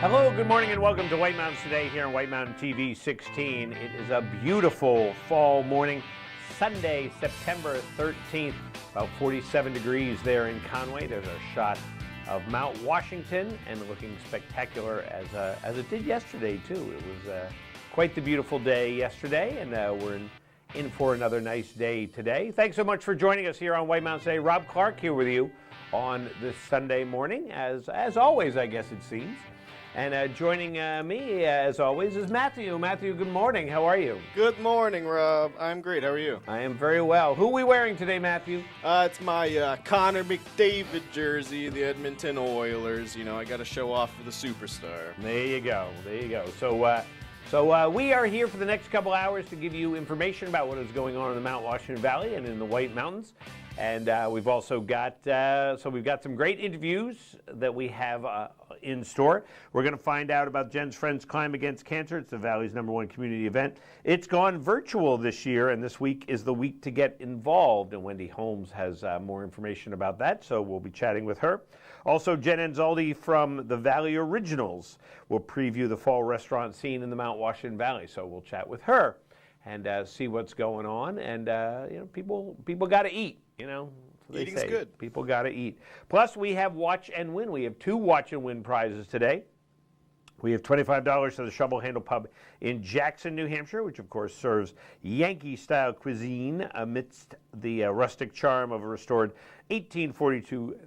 Hello, good morning, and welcome to White Mountains Today here on White Mountain TV 16. It is a beautiful fall morning, Sunday, September 13th, about 47 degrees there in Conway. There's a shot of Mount Washington and looking spectacular as it did yesterday, too. It was quite the beautiful day yesterday, and we're in for another nice day today. Thanks so much for joining us here on White Mountains Today. Rob Clark here with you on this Sunday morning, as always, I guess it seems. And joining me, as always, is Matthew. Matthew, good morning. How are you? Good morning, Rob. I'm great. How are you? I am very well. Who are we wearing today, Matthew? It's my Connor McDavid jersey, the Edmonton Oilers. You know, I got to show off for the superstar. There you go. There you go. So we are here for the next couple hours to give you information about what is going on in the Mount Washington Valley and in the White Mountains. And we've also got we've got some great interviews that we have in store. We're going to find out about Jen's Friends Climb Against Cancer. It's the Valley's #1 community event. It's gone virtual this year, and this week is the week to get involved. And Wendy Holmes has more information about that, so we'll be chatting with her. Also, Jen Anzaldi from the Valley Originals will preview the fall restaurant scene in the Mount Washington Valley, so we'll chat with her and see what's going on. And people got to eat. So Eating's good. People got to eat. Plus, we have Watch and Win. We have 2 Watch and Win prizes today. We have $25 to the Shovel Handle Pub in Jackson, New Hampshire, which, of course, serves Yankee-style cuisine amidst the rustic charm of a restored 1842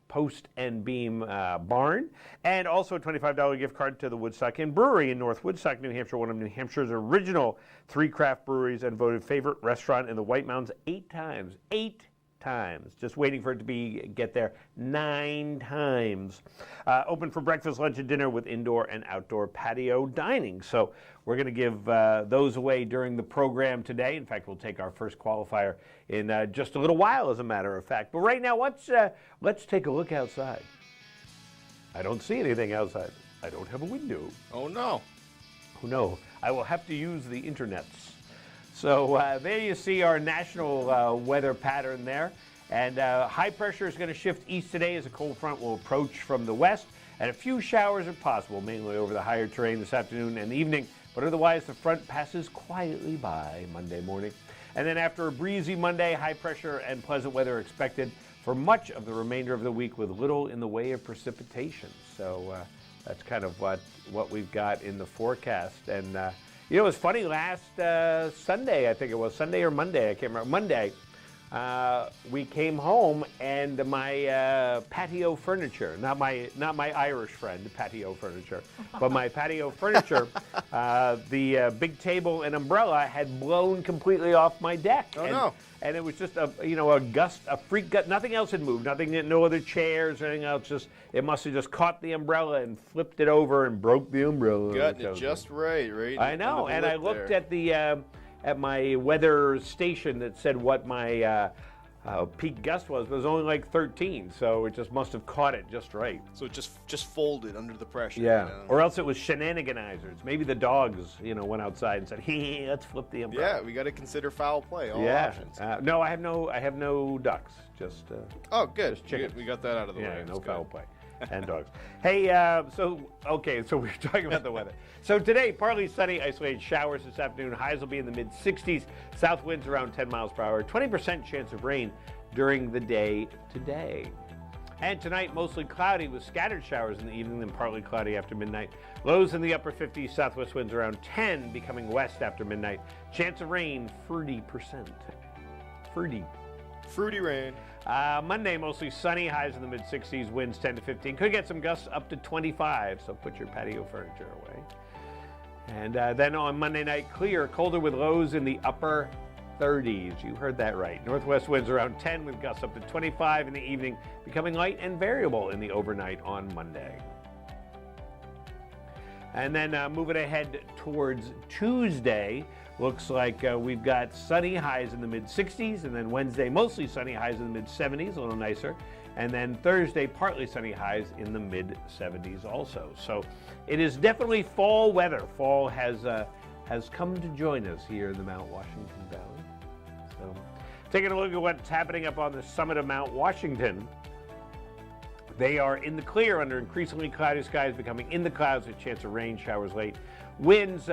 post and beam barn, and also a $25 gift card to the Woodstock Inn Brewery in North Woodstock, New Hampshire, one of New Hampshire's original 3 craft breweries and voted favorite restaurant in the White Mountains 8 times. 8 times. Just waiting for it to get there 9 times. Open for breakfast, lunch, and dinner with indoor and outdoor patio dining. So we're going to give those away during the program today. In fact, we'll take our first qualifier in just a little while, as a matter of fact. But right now, let's take a look outside. I don't see anything outside. I don't have a window. Oh, no. Oh, no. I will have to use the internets. So there you see our national weather pattern there. And high pressure is going to shift east today as a cold front will approach from the west. And a few showers are possible, mainly over the higher terrain this afternoon and evening. But otherwise, the front passes quietly by Monday morning. And then after a breezy Monday, high pressure and pleasant weather expected for much of the remainder of the week with little in the way of precipitation. So that's kind of what we've got in the forecast. And it was funny, last Sunday, I think it was, Sunday or Monday, I can't remember, Monday, we came home and my patio furniture, not my Irish friend, patio furniture, but my patio furniture, the big table and umbrella had blown completely off my deck. Oh, no. And it was just a gust, a freak gust. Nothing else had moved. No other chairs or anything else. It must have just caught the umbrella and flipped it over and broke the umbrella. Gotten it just right? I know. And I looked at at my weather station that said what my peak gust was. But it was only like 13, so it just must have caught it just right. So it just folded under the pressure. Yeah. Or else it was shenaniganizers. Maybe the dogs, went outside and said, "Hey, let's flip the umbrella." Yeah, we got to consider foul play. All options. No, I have no ducks. Just oh, good. Just chickens. We got that out of the way. Yeah, no That's foul good. play. And dogs. Hey, so we're talking about the weather. So today, partly sunny, isolated showers this afternoon. Highs will be in the mid-60s. South winds around 10 miles per hour. 20% chance of rain during the day today. And tonight, mostly cloudy with scattered showers in the evening, then partly cloudy after midnight. Lows in the upper 50s, southwest winds around 10, becoming west after midnight. Chance of rain, 30%. Fruity rain. Monday, mostly sunny, highs in the mid-60s, winds 10 to 15. Could get some gusts up to 25, so put your patio furniture away. And then on Monday night, clear, colder with lows in the upper 30s. You heard that right. Northwest winds around 10 with gusts up to 25 in the evening, becoming light and variable in the overnight on Monday. And then moving ahead towards Tuesday, looks like we've got sunny, highs in the mid-60s, and then Wednesday, mostly sunny, highs in the mid-70s, a little nicer. And then Thursday, partly sunny, highs in the mid-70s also. So it is definitely fall weather. Fall has come to join us here in the Mount Washington Valley. So taking a look at what's happening up on the summit of Mount Washington. They are in the clear under increasingly cloudy skies, becoming in the clouds with a chance of rain showers late. Winds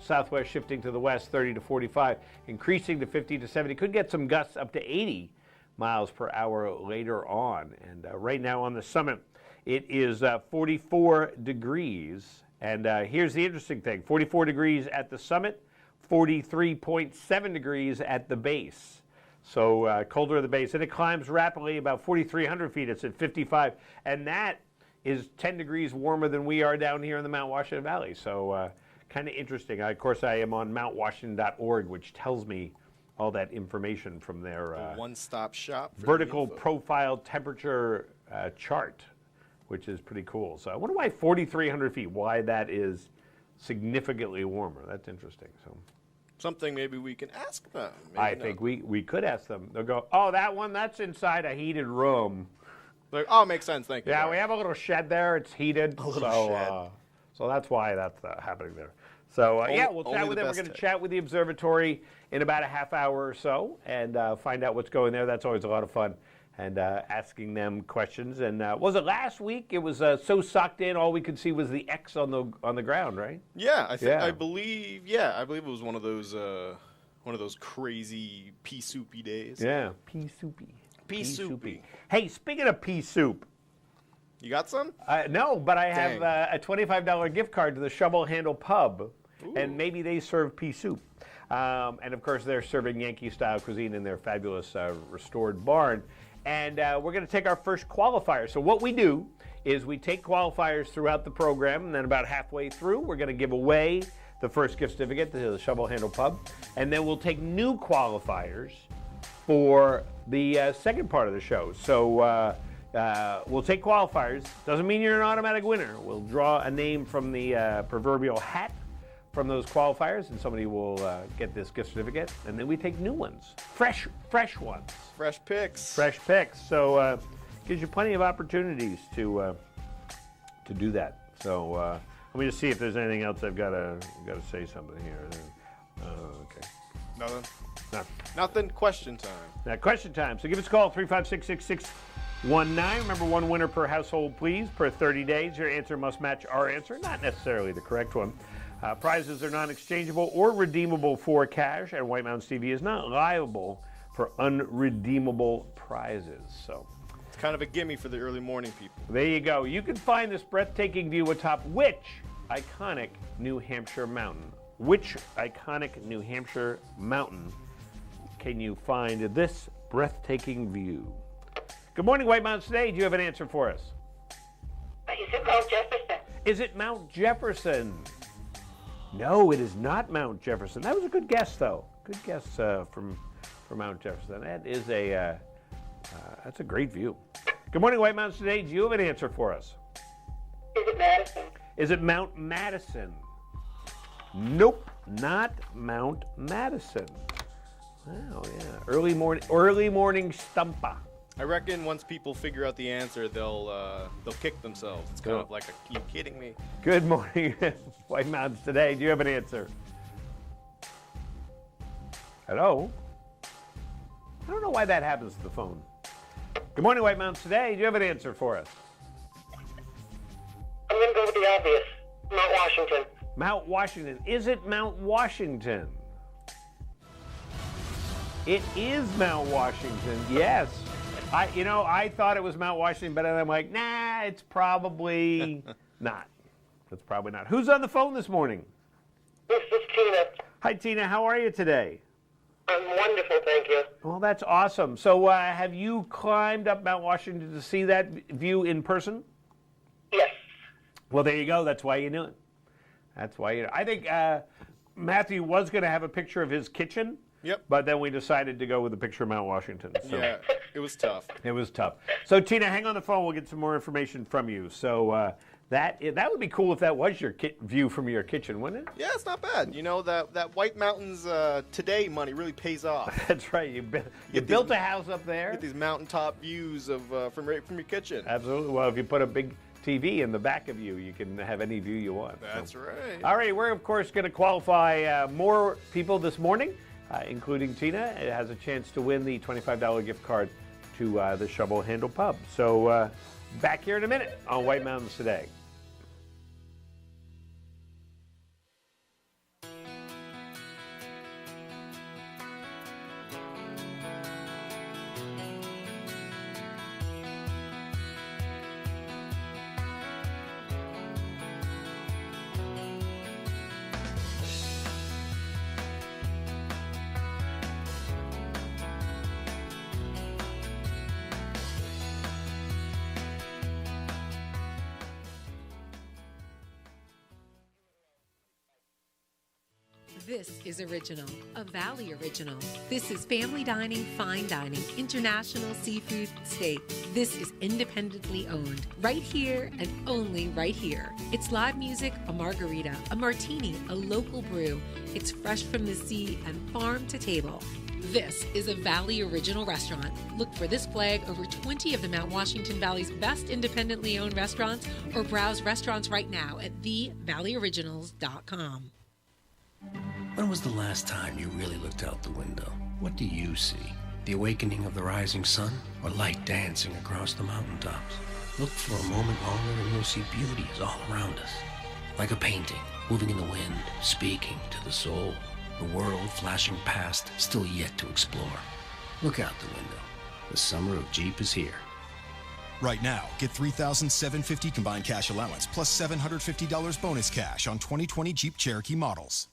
southwest shifting to the west, 30 to 45, increasing to 50 to 70. Could get some gusts up to 80 miles per hour later on. And right now on the summit, it is 44 degrees. And here's the interesting thing, 44 degrees at the summit, 43.7 degrees at the base. So colder at the base. And it climbs rapidly, about 4,300 feet. It's at 55. And that is 10 degrees warmer than we are down here in the Mount Washington Valley. So kind of interesting. Of course, I am on mountwashington.org, which tells me all that information from their one-stop shop for vertical profile temperature chart, which is pretty cool. So I wonder why 4,300 feet, why that is significantly warmer. That's interesting. So something maybe we can ask them. Maybe I think we could ask them. They'll go, oh, that one, that's inside a heated room. Like, oh, makes sense. Thank you. Yeah, Barry. we have a little shed there. It's heated. A little shed. So that's why that's happening there. So yeah, we'll chat with them. We're going to chat with the observatory in about a half hour or so and find out what's going there. That's always a lot of fun. And asking them questions. And was it last week? It was so sucked in, all we could see was the X on the ground, right? Yeah, I believe it was one of those crazy pea soupy days. Yeah, pea soupy. Pea soupy. Hey, speaking of pea soup. You got some? No, but I have a $25 gift card to the Shovel Handle Pub. Ooh. And maybe they serve pea soup. And of course, they're serving Yankee-style cuisine in their fabulous restored barn. And we're going to take our first qualifier. So what we do is we take qualifiers throughout the program, and then about halfway through, we're going to give away the first gift certificate to the Shovel Handle Pub. And then we'll take new qualifiers for the second part of the show. So we'll take qualifiers. Doesn't mean you're an automatic winner. We'll draw a name from the proverbial hat from those qualifiers, and somebody will get this gift certificate. And then we take new ones, fresh ones. Fresh picks. Fresh picks. So gives you plenty of opportunities to do that. So let me just see if there's anything else I've got to say something here. Okay. Nothing. No. Nothing. Question time. Now, question time. So give us a call, 356-6619. Remember, one winner per household, please, per 30 days. Your answer must match our answer, not necessarily the correct one. Prizes are non-exchangeable or redeemable for cash, and White Mountains TV is not liable for unredeemable prizes. So it's kind of a gimme for the early morning people. there you go. You can find this breathtaking view atop which iconic New Hampshire mountain? Which iconic New Hampshire mountain can you find this breathtaking view? Good morning, White Mountains Today. Do you have an answer for us? Is it Mount Jefferson? Is it Mount Jefferson? No, it is not Mount Jefferson. That was a good guess, though. Good guess from Mount Jefferson. That is that's a great view. Good morning, White Mountains Today. Do you have an answer for us? Is it Madison? Is it Mount Madison? Nope, not Mount Madison. Wow, yeah. Early morning stumper. I reckon once people figure out the answer, they'll kick themselves. It's kind of like, are you kidding me? Good morning, White Mountains Today. Do you have an answer? Hello? I don't know why that happens to the phone. Good morning, White Mountains Today. Do you have an answer for us? I'm going to go with the obvious. Mount Washington. Mount Washington. Is it Mount Washington? It is Mount Washington, yes. I thought it was Mount Washington, but then I'm like, nah, it's probably not. It's probably not. Who's on the phone this morning? This is Tina. Hi, Tina. How are you today? I'm wonderful, thank you. Well, that's awesome. So have you climbed up Mount Washington to see that view in person? Yes. Well, there you go. That's why you knew it. That's why you know. I think Matthew was going to have a picture of his kitchen. Yep. But then we decided to go with a picture of Mount Washington. So Yeah, it was tough. it was tough. So Tina, hang on the phone. We'll get some more information from you. So that would be cool if that was your view from your kitchen, wouldn't it? Yeah, it's not bad. You know, that White Mountains Today money really pays off. That's right. You built a house up there. Get these mountaintop views of from your kitchen. Absolutely. Well, if you put a big TV in the back of you can have any view you want. That's right. All right. We're, of course, going to qualify more people this morning. Including Tina, it has a chance to win the $25 gift card to the Shovel Handle Pub. So Back here in a minute on White Mountains Today. This is Original, a Valley Original. This is family dining, fine dining, international seafood steak. This is independently owned, right here and only right here. It's live music, a margarita, a martini, a local brew. It's fresh from the sea and farm to table. This is a Valley Original restaurant. Look for this flag over 20 of the Mount Washington Valley's best independently owned restaurants, or browse restaurants right now at thevalleyoriginals.com. When was the last time you really looked out the window? What do you see? The awakening of the rising sun, or light dancing across the mountaintops? Look for a moment longer and you'll see beauty is all around us. Like a painting, moving in the wind, speaking to the soul. The world flashing past, still yet to explore. Look out the window. The summer of Jeep is here. Right now, get $3,750 combined cash allowance plus $750 bonus cash on 2020 Jeep Cherokee models.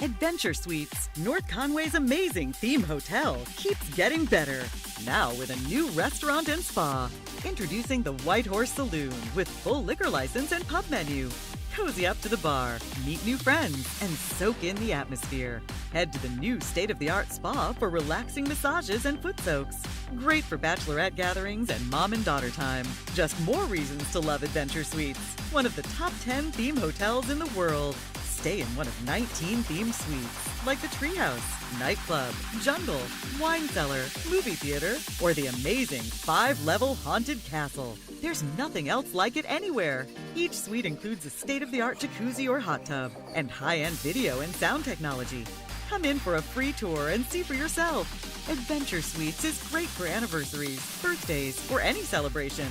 Adventure Suites, North Conway's amazing theme hotel, keeps getting better. Now with a new restaurant and spa. Introducing the White Horse Saloon with full liquor license and pub menu. Cozy up to the bar, meet new friends, and soak in the atmosphere. Head to the new state-of-the-art spa for relaxing massages and foot soaks. Great for bachelorette gatherings and mom and daughter time. Just more reasons to love Adventure Suites, one of the top 10 theme hotels in the world. Stay in one of 19 theme suites, like the Treehouse, Nightclub, Jungle, Wine Cellar, Movie Theater, or the amazing 5-level Haunted Castle. There's nothing else like it anywhere. Each suite includes a state-of-the-art jacuzzi or hot tub, and high-end video and sound technology. Come in for a free tour and see for yourself. Adventure Suites is great for anniversaries, birthdays, or any celebration.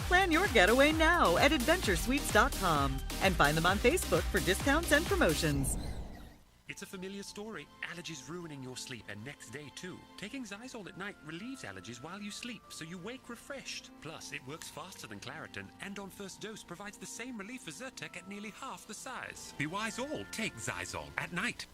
Plan your getaway now at adventuresuites.com and find them on Facebook for discounts and promotions. It's a familiar story. Allergies ruining your sleep and next day too. Taking Zysol at night relieves allergies while you sleep, so you wake refreshed. Plus, it works faster than Claritin and on first dose provides the same relief as Zyrtec at nearly half the size. Be wise all. Take Zysol at night.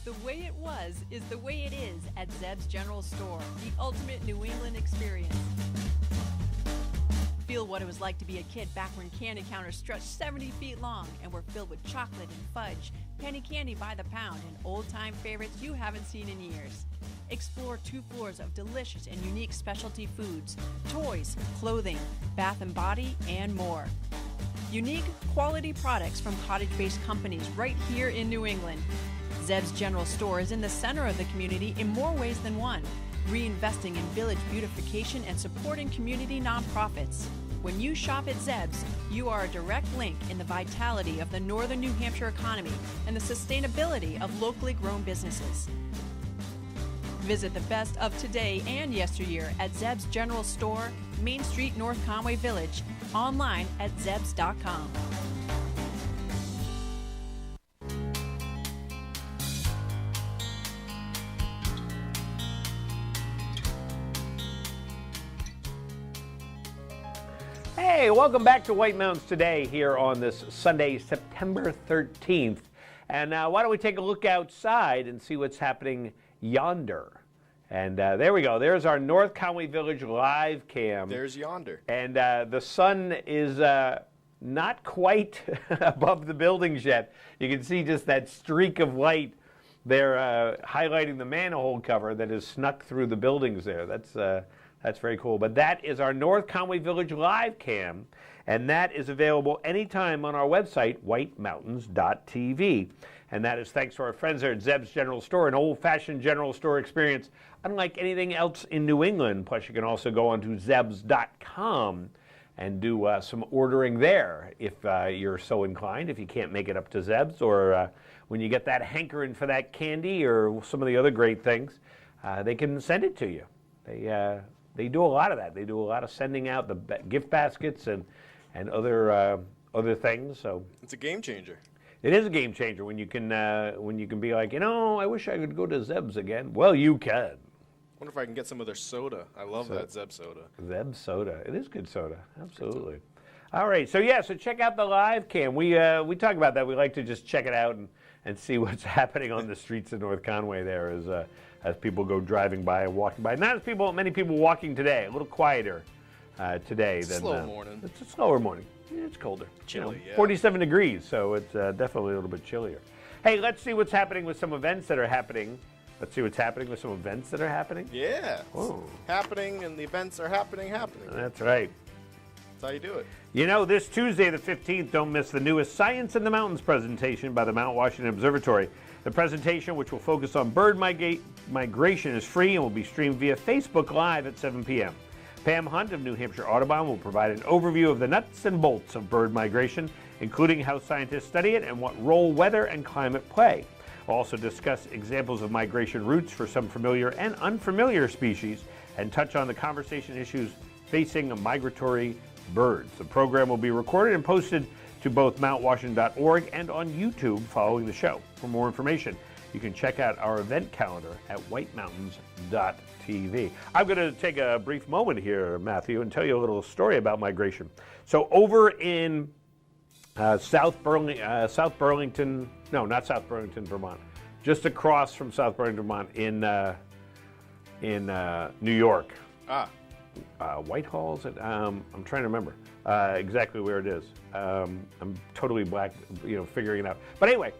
The way it was is the way it is at Zeb's General Store, the ultimate New England experience. Feel what it was like to be a kid back when candy counters stretched 70 feet long and were filled with chocolate and fudge, penny candy by the pound, and old-time favorites you haven't seen in years. Explore 2 floors of delicious and unique specialty foods, toys, clothing, bath and body, and more. Unique, quality products from cottage-based companies right here in New England. Zeb's General Store is in the center of the community in more ways than one, reinvesting in village beautification and supporting community nonprofits. When you shop at Zeb's, you are a direct link in the vitality of the northern New Hampshire economy and the sustainability of locally grown businesses. Visit the best of today and yesteryear at Zeb's General Store, Main Street, North Conway Village, online at zebs.com. Hey, welcome back to White Mountains Today here on this Sunday, September 13th. And why don't we take a look outside and see what's happening yonder. And there we go. There's our North Conway Village live cam. There's yonder. And the sun is not quite above the buildings yet. You can see just that streak of light there highlighting the manhole cover that has snuck through the buildings there. That's very cool. But that is our North Conway Village live cam, and that is available anytime on our website, whitemountains.tv. And that is thanks to our friends there at Zeb's General Store, an old-fashioned general store experience unlike anything else in New England. Plus, you can also go onto zebs.com and do some ordering there if you're so inclined, if you can't make it up to Zeb's, or when you get that hankering for that candy or some of the other great things, they can send it to you. They do a lot of that. They do a lot of sending out the gift baskets and other things. So it's a game changer. It is a game changer when you can be like, I wish I could go to Zeb's again. Well, you can. Wonder if I can get some of their soda. I love that Zeb soda. Zeb soda. It is good soda. Absolutely. All right. So so check out the live cam. We talk about that. We like to just check it out and see what's happening on the streets of North Conway there as people go driving by and walking by. Not many people walking today. A little quieter today than slow morning. It's a slower morning. It's colder. Chilly, yeah. 47 degrees, so it's definitely a little bit chillier. Hey, let's see what's happening with some events that are happening. Yeah. Oh. Happening, and the events are happening. That's right. That's how you do it. This Tuesday, the 15th, don't miss the newest Science in the Mountains presentation by the Mount Washington Observatory. The presentation, which will focus on bird migration, is free and will be streamed via Facebook Live at 7 p.m. Pam Hunt of New Hampshire Audubon will provide an overview of the nuts and bolts of bird migration, including how scientists study it and what role weather and climate play. We'll also discuss examples of migration routes for some familiar and unfamiliar species and touch on the conversation issues facing migratory birds. The program will be recorded and posted to both mountwashington.org and on YouTube following the show. For more information, you can check out our event calendar at whitemountains.tv. I'm going to take a brief moment here, Matthew, and tell you a little story about migration. So over in South Burlington, Vermont, just across from South Burlington, Vermont, in New York. Whitehall's. I'm trying to remember exactly where it is. I'm totally black, figuring it out. But anyway,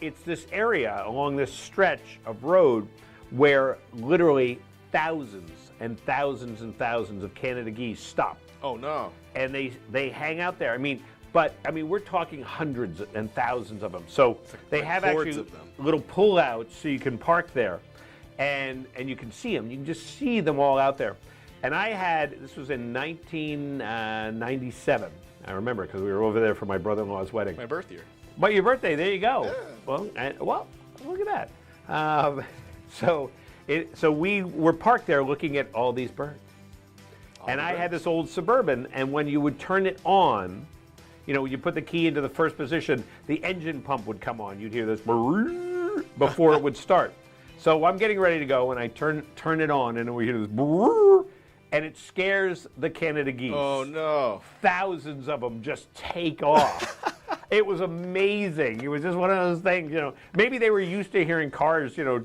it's this area along this stretch of road where literally thousands and thousands and thousands of Canada geese stop. Oh no! And they hang out there. But we're talking hundreds and thousands of them. So they have actually little pullouts so you can park there, and you can see them. You can just see them all out there. And this was in 1997. I remember because we were over there for my brother-in-law's wedding. My birth year. But your birthday, there you go. Yeah. Well, look at that. So we were parked there looking at all these birds. And I had this old Suburban, and when you would turn it on, you put the key into the first position, the engine pump would come on. You'd hear this before it would start. So I'm getting ready to go, and I turn it on, and we hear this and it scares the Canada geese. Oh no! Thousands of them just take off. It was amazing. It was just one of those things, Maybe they were used to hearing cars, the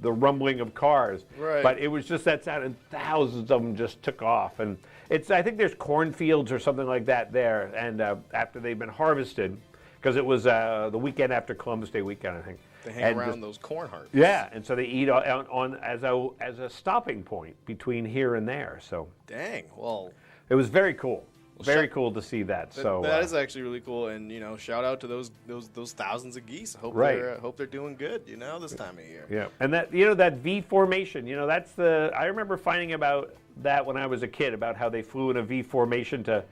rumbling of cars. Right. But it was just that sound, and thousands of them just took off. And I think there's cornfields or something like that there. And after they've been harvested, because it was the weekend after Columbus Day weekend, I think. They hang around those corn harvests. Yeah, and so they eat on as a stopping point between here and there. So. Dang. Well. It was very cool. Very cool to see that. That is actually really cool, and shout out to those thousands of geese. Hope they're doing good. This time of year. Yeah, and that V formation. That's I remember finding about that when I was a kid, about how they flew in a V formation to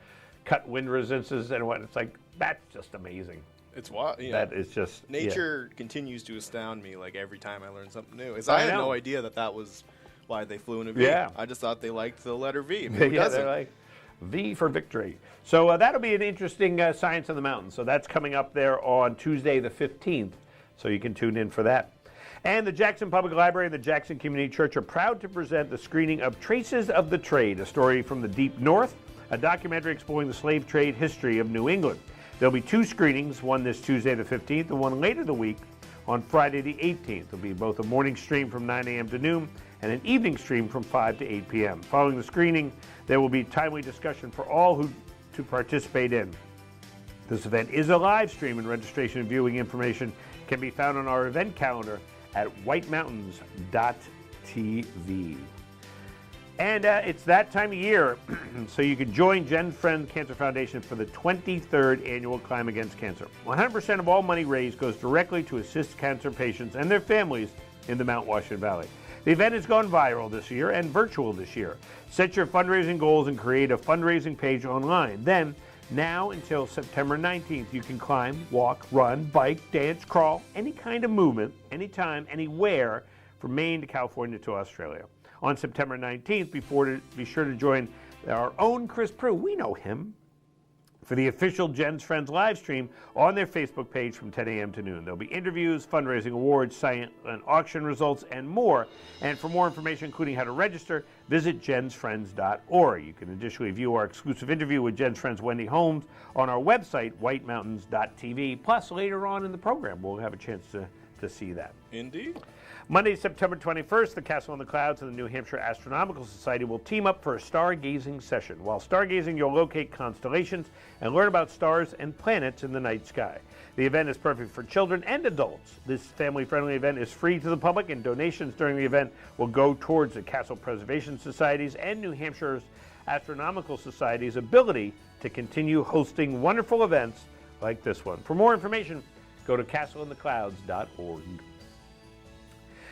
cut wind resistances and what. It's like that's just amazing. It's wild. That is just nature continues to astound me. Like every time I learn something new, I had no idea that was why they flew in a V. Yeah. I just thought they liked the letter V. They're like V for victory. So that'll be an interesting Science in the Mountains. So that's coming up there on Tuesday the 15th. So you can tune in for that. And the Jackson Public Library and the Jackson Community Church are proud to present the screening of Traces of the Trade, a story from the Deep North, a documentary exploring the slave trade history of New England. There'll be 2 screenings, one this Tuesday the 15th and one later the week on Friday the 18th. There'll be both a morning stream from 9 a.m. to noon and an evening stream from 5 to 8 p.m. Following the screening, there will be timely discussion for all who to participate in. This event is a live stream, and registration and viewing information can be found on our event calendar at whitemountains.tv. And it's that time of year, so you can join Jen Friends Cancer Foundation for the 23rd annual Climb Against Cancer. 100% of all money raised goes directly to assist cancer patients and their families in the Mount Washington Valley. The event has gone viral this year and virtual this year. Set your fundraising goals and create a fundraising page online. Then, now until September 19th, you can climb, walk, run, bike, dance, crawl, any kind of movement, anytime, anywhere, from Maine to California to Australia. On September 19th, be sure to join our own Chris Prue, we know him, for the official Jen's Friends live stream on their Facebook page from 10 a.m. to noon. There'll be interviews, fundraising awards, silent and auction results, and more. And for more information, including how to register, visit jensfriends.org. You can additionally view our exclusive interview with Jen's Friends Wendy Holmes on our website, whitemountains.tv. Plus, later on in the program, we'll have a chance to see that. Indeed. Monday, September 21st, the Castle on the Clouds and the New Hampshire Astronomical Society will team up for a stargazing session. While stargazing, you'll locate constellations and learn about stars and planets in the night sky. The event is perfect for children and adults. This family-friendly event is free to the public, and donations during the event will go towards the Castle Preservation Society's and New Hampshire's Astronomical Society's ability to continue hosting wonderful events like this one. For more information, go to castleintheclouds.org.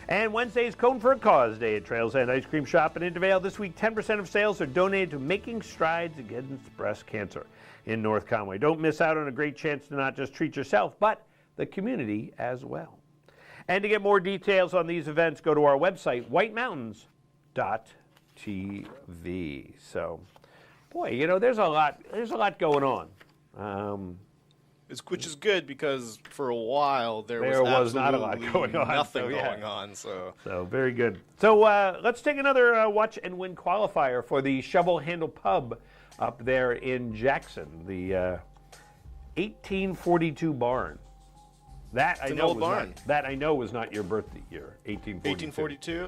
And Wednesday is Cone for a Cause Day at Trails End Ice Cream Shop in Intervale. This week, 10% of sales are donated to Making Strides Against Breast Cancer in North Conway. Don't miss out on a great chance to not just treat yourself, but the community as well. And to get more details on these events, go to our website, whitemountains.tv. So, boy, you know, there's a lot going on. Which is good because for a while there was not a lot going on. Nothing going on. So very good. So let's take another watch and win qualifier for the Shovel Handle Pub up there in Jackson, the 1842 barn. That I know old barn. That I know was not your birthday year, 1842.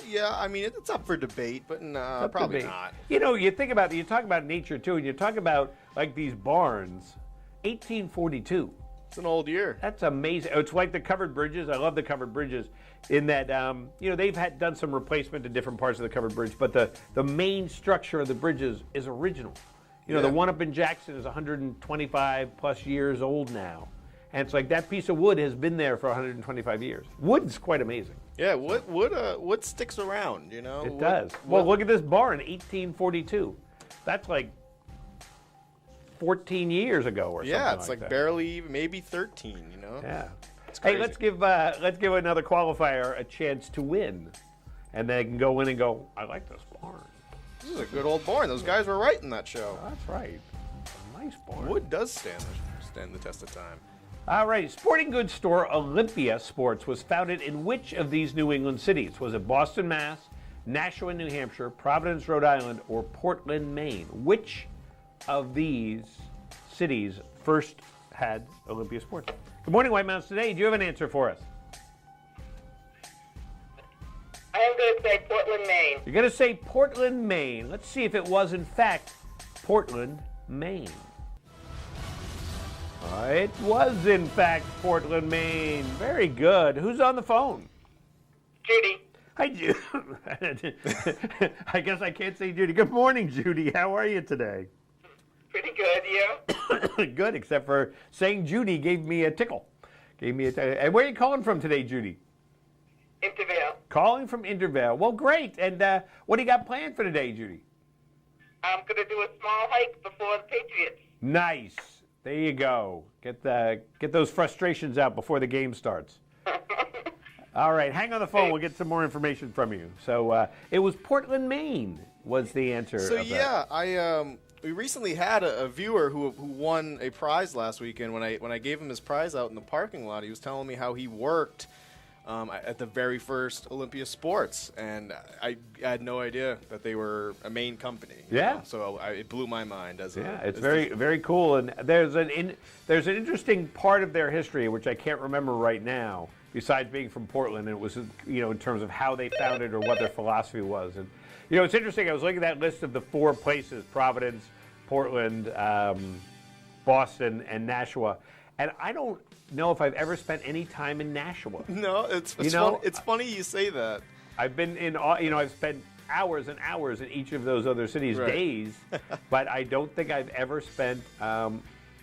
Yeah, I mean it's up for debate, but no, probably not. You know, you talk about nature too, and you talk about like these barns. 1842. It's an old year. That's amazing. It's like the covered bridges. I love the covered bridges in that, they've done some replacement to different parts of the covered bridge, but the main structure of the bridges is original. The one up in Jackson is 125 plus years old now. And it's like that piece of wood has been there for 125 years. Wood's quite amazing. Yeah, wood sticks around, you know? It does. Well, look at this barn, 1842. That's like 14 years ago or something. Yeah, it's like that. barely, maybe 13, you know? Yeah. It's Hey, crazy. let's give another qualifier a chance to win. And they can go in and go, I like this barn. This is a good old barn. Those guys were right in that show. That's right. A nice barn. Wood does stand the test of time. All right. Sporting goods store Olympia Sports was founded in which of these New England cities? Was it Boston, Mass., Nashua, New Hampshire, Providence, Rhode Island, or Portland, Maine? Which of these cities first had Olympia Sports? Good morning, White Mountains Today. Do you have an answer for us? I am going to say Portland, Maine. You're going to say Portland, Maine. Let's see if it was, in fact, Portland, Maine. It was, in fact, Portland, Maine. Very good. Who's on the phone? Judy. Hi, Judy. I guess I can't say Judy. Good morning, Judy. How are you today? Pretty good, you? Good, except for saying Judy gave me a tickle. And where are you calling from today, Judy? Intervale. Calling from Intervale. Well, great. And what do you got planned for today, Judy? I'm going to do a small hike before the Patriots. Nice. There you go. Get those frustrations out before the game starts. All right, hang on the phone. We'll get some more information from you. So it was Portland, Maine was the answer. So of yeah, that. we recently had a viewer who won a prize last weekend. When I gave him his prize out in the parking lot, he was telling me how he worked at the very first Olympia Sports, and I had no idea that they were a Maine company. Yeah. know? So it blew my mind. It's very cool, and there's an interesting part of their history which I can't remember right now. Besides being from Portland, and it was in terms of how they founded or what their philosophy was, and it's interesting. I was looking at that list of the 4 places: Providence, Portland, Boston, and Nashua, and I don't know if I've ever spent any time in Nashua. No, it's You know, funny. It's funny you say that. I've been in, I've spent hours and hours in each of those other cities' Right. days, but I don't think I've ever spent,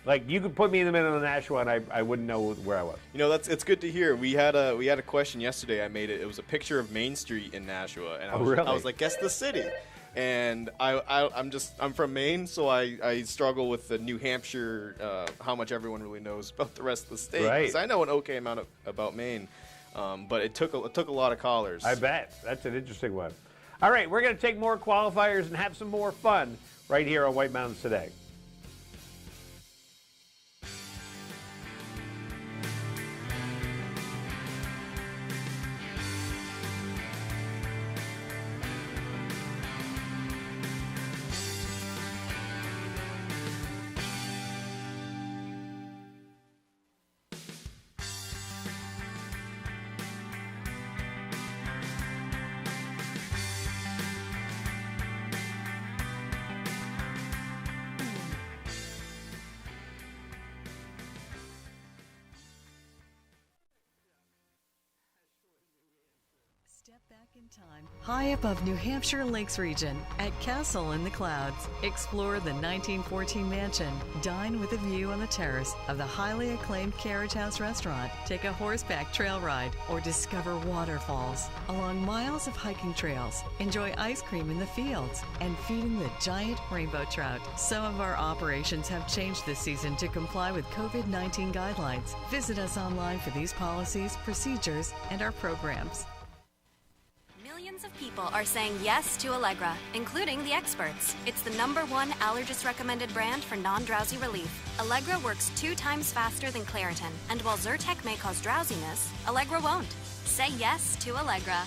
like you could put me in the middle of Nashua and I wouldn't know where I was. You know, it's good to hear. We had a question yesterday. I made it. It was a picture of Main Street in Nashua, and I was like, guess the city. And I'm from Maine, so I struggle with the New Hampshire, how much everyone really knows about the rest of the state. Right. Because I know an okay amount about Maine, but it took a lot of callers. I bet. That's an interesting one. All right, we're going to take more qualifiers and have some more fun right here on White Mountains Today. Step back in time, high above New Hampshire Lakes region at Castle in the Clouds. Explore the 1914 mansion. Dine with a view on the terrace of the highly acclaimed Carriage House restaurant. Take a horseback trail ride or discover waterfalls along miles of hiking trails. Enjoy ice cream in the fields and feeding the giant rainbow trout. Some of our operations have changed this season to comply with COVID-19 guidelines. Visit us online for these policies, procedures, and our programs. Millions of people are saying yes to Allegra, including the experts. It's the #1 allergist-recommended brand for non-drowsy relief. Allegra works 2 times faster than Claritin, and while Zyrtec may cause drowsiness, Allegra won't. Say yes to Allegra.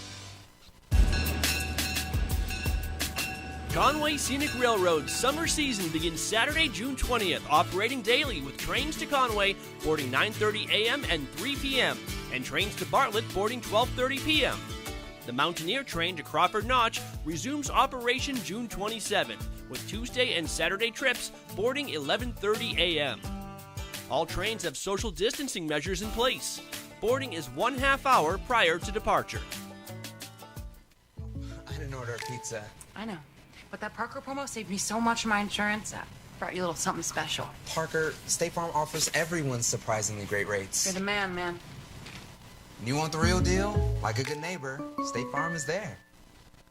Conway Scenic Railroad's summer season begins Saturday, June 20th, operating daily with trains to Conway boarding 9:30 a.m. and 3 p.m., and trains to Bartlett boarding 12:30 p.m. The Mountaineer train to Crawford Notch resumes operation June 27, with Tuesday and Saturday trips boarding 11:30 a.m. All trains have social distancing measures in place. Boarding is 1/2 hour prior to departure. I didn't order a pizza. I know, but that Parker promo saved me so much on my insurance. I brought you a little something special. Parker, State Farm offers everyone surprisingly great rates. You're the man. You want the real deal? Like a good neighbor, State Farm is there.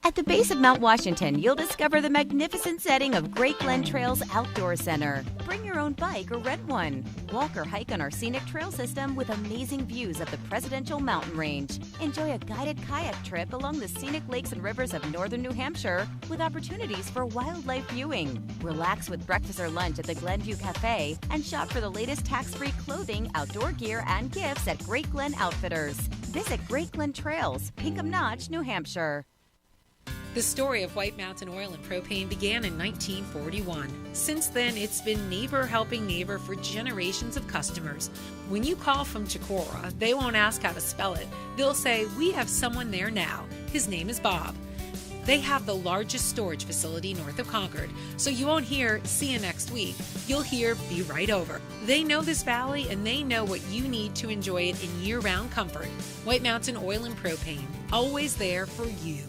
At the base of Mount Washington, you'll discover the magnificent setting of Great Glen Trails Outdoor Center. Bring your own bike or rent one. Walk or hike on our scenic trail system with amazing views of the Presidential Mountain Range. Enjoy a guided kayak trip along the scenic lakes and rivers of northern New Hampshire with opportunities for wildlife viewing. Relax with breakfast or lunch at the Glenview Cafe and shop for the latest tax-free clothing, outdoor gear, and gifts at Great Glen Outfitters. Visit Great Glen Trails, Pinkham Notch, New Hampshire. The story of White Mountain Oil and Propane began in 1941. Since then, it's been neighbor helping neighbor for generations of customers. When you call from Chicora, they won't ask how to spell it. They'll say, "We have someone there now. His name is Bob." They have the largest storage facility north of Concord, so you won't hear "see you next week." You'll hear "be right over." They know this valley and they know what you need to enjoy it in year-round comfort. White Mountain Oil and Propane, always there for you.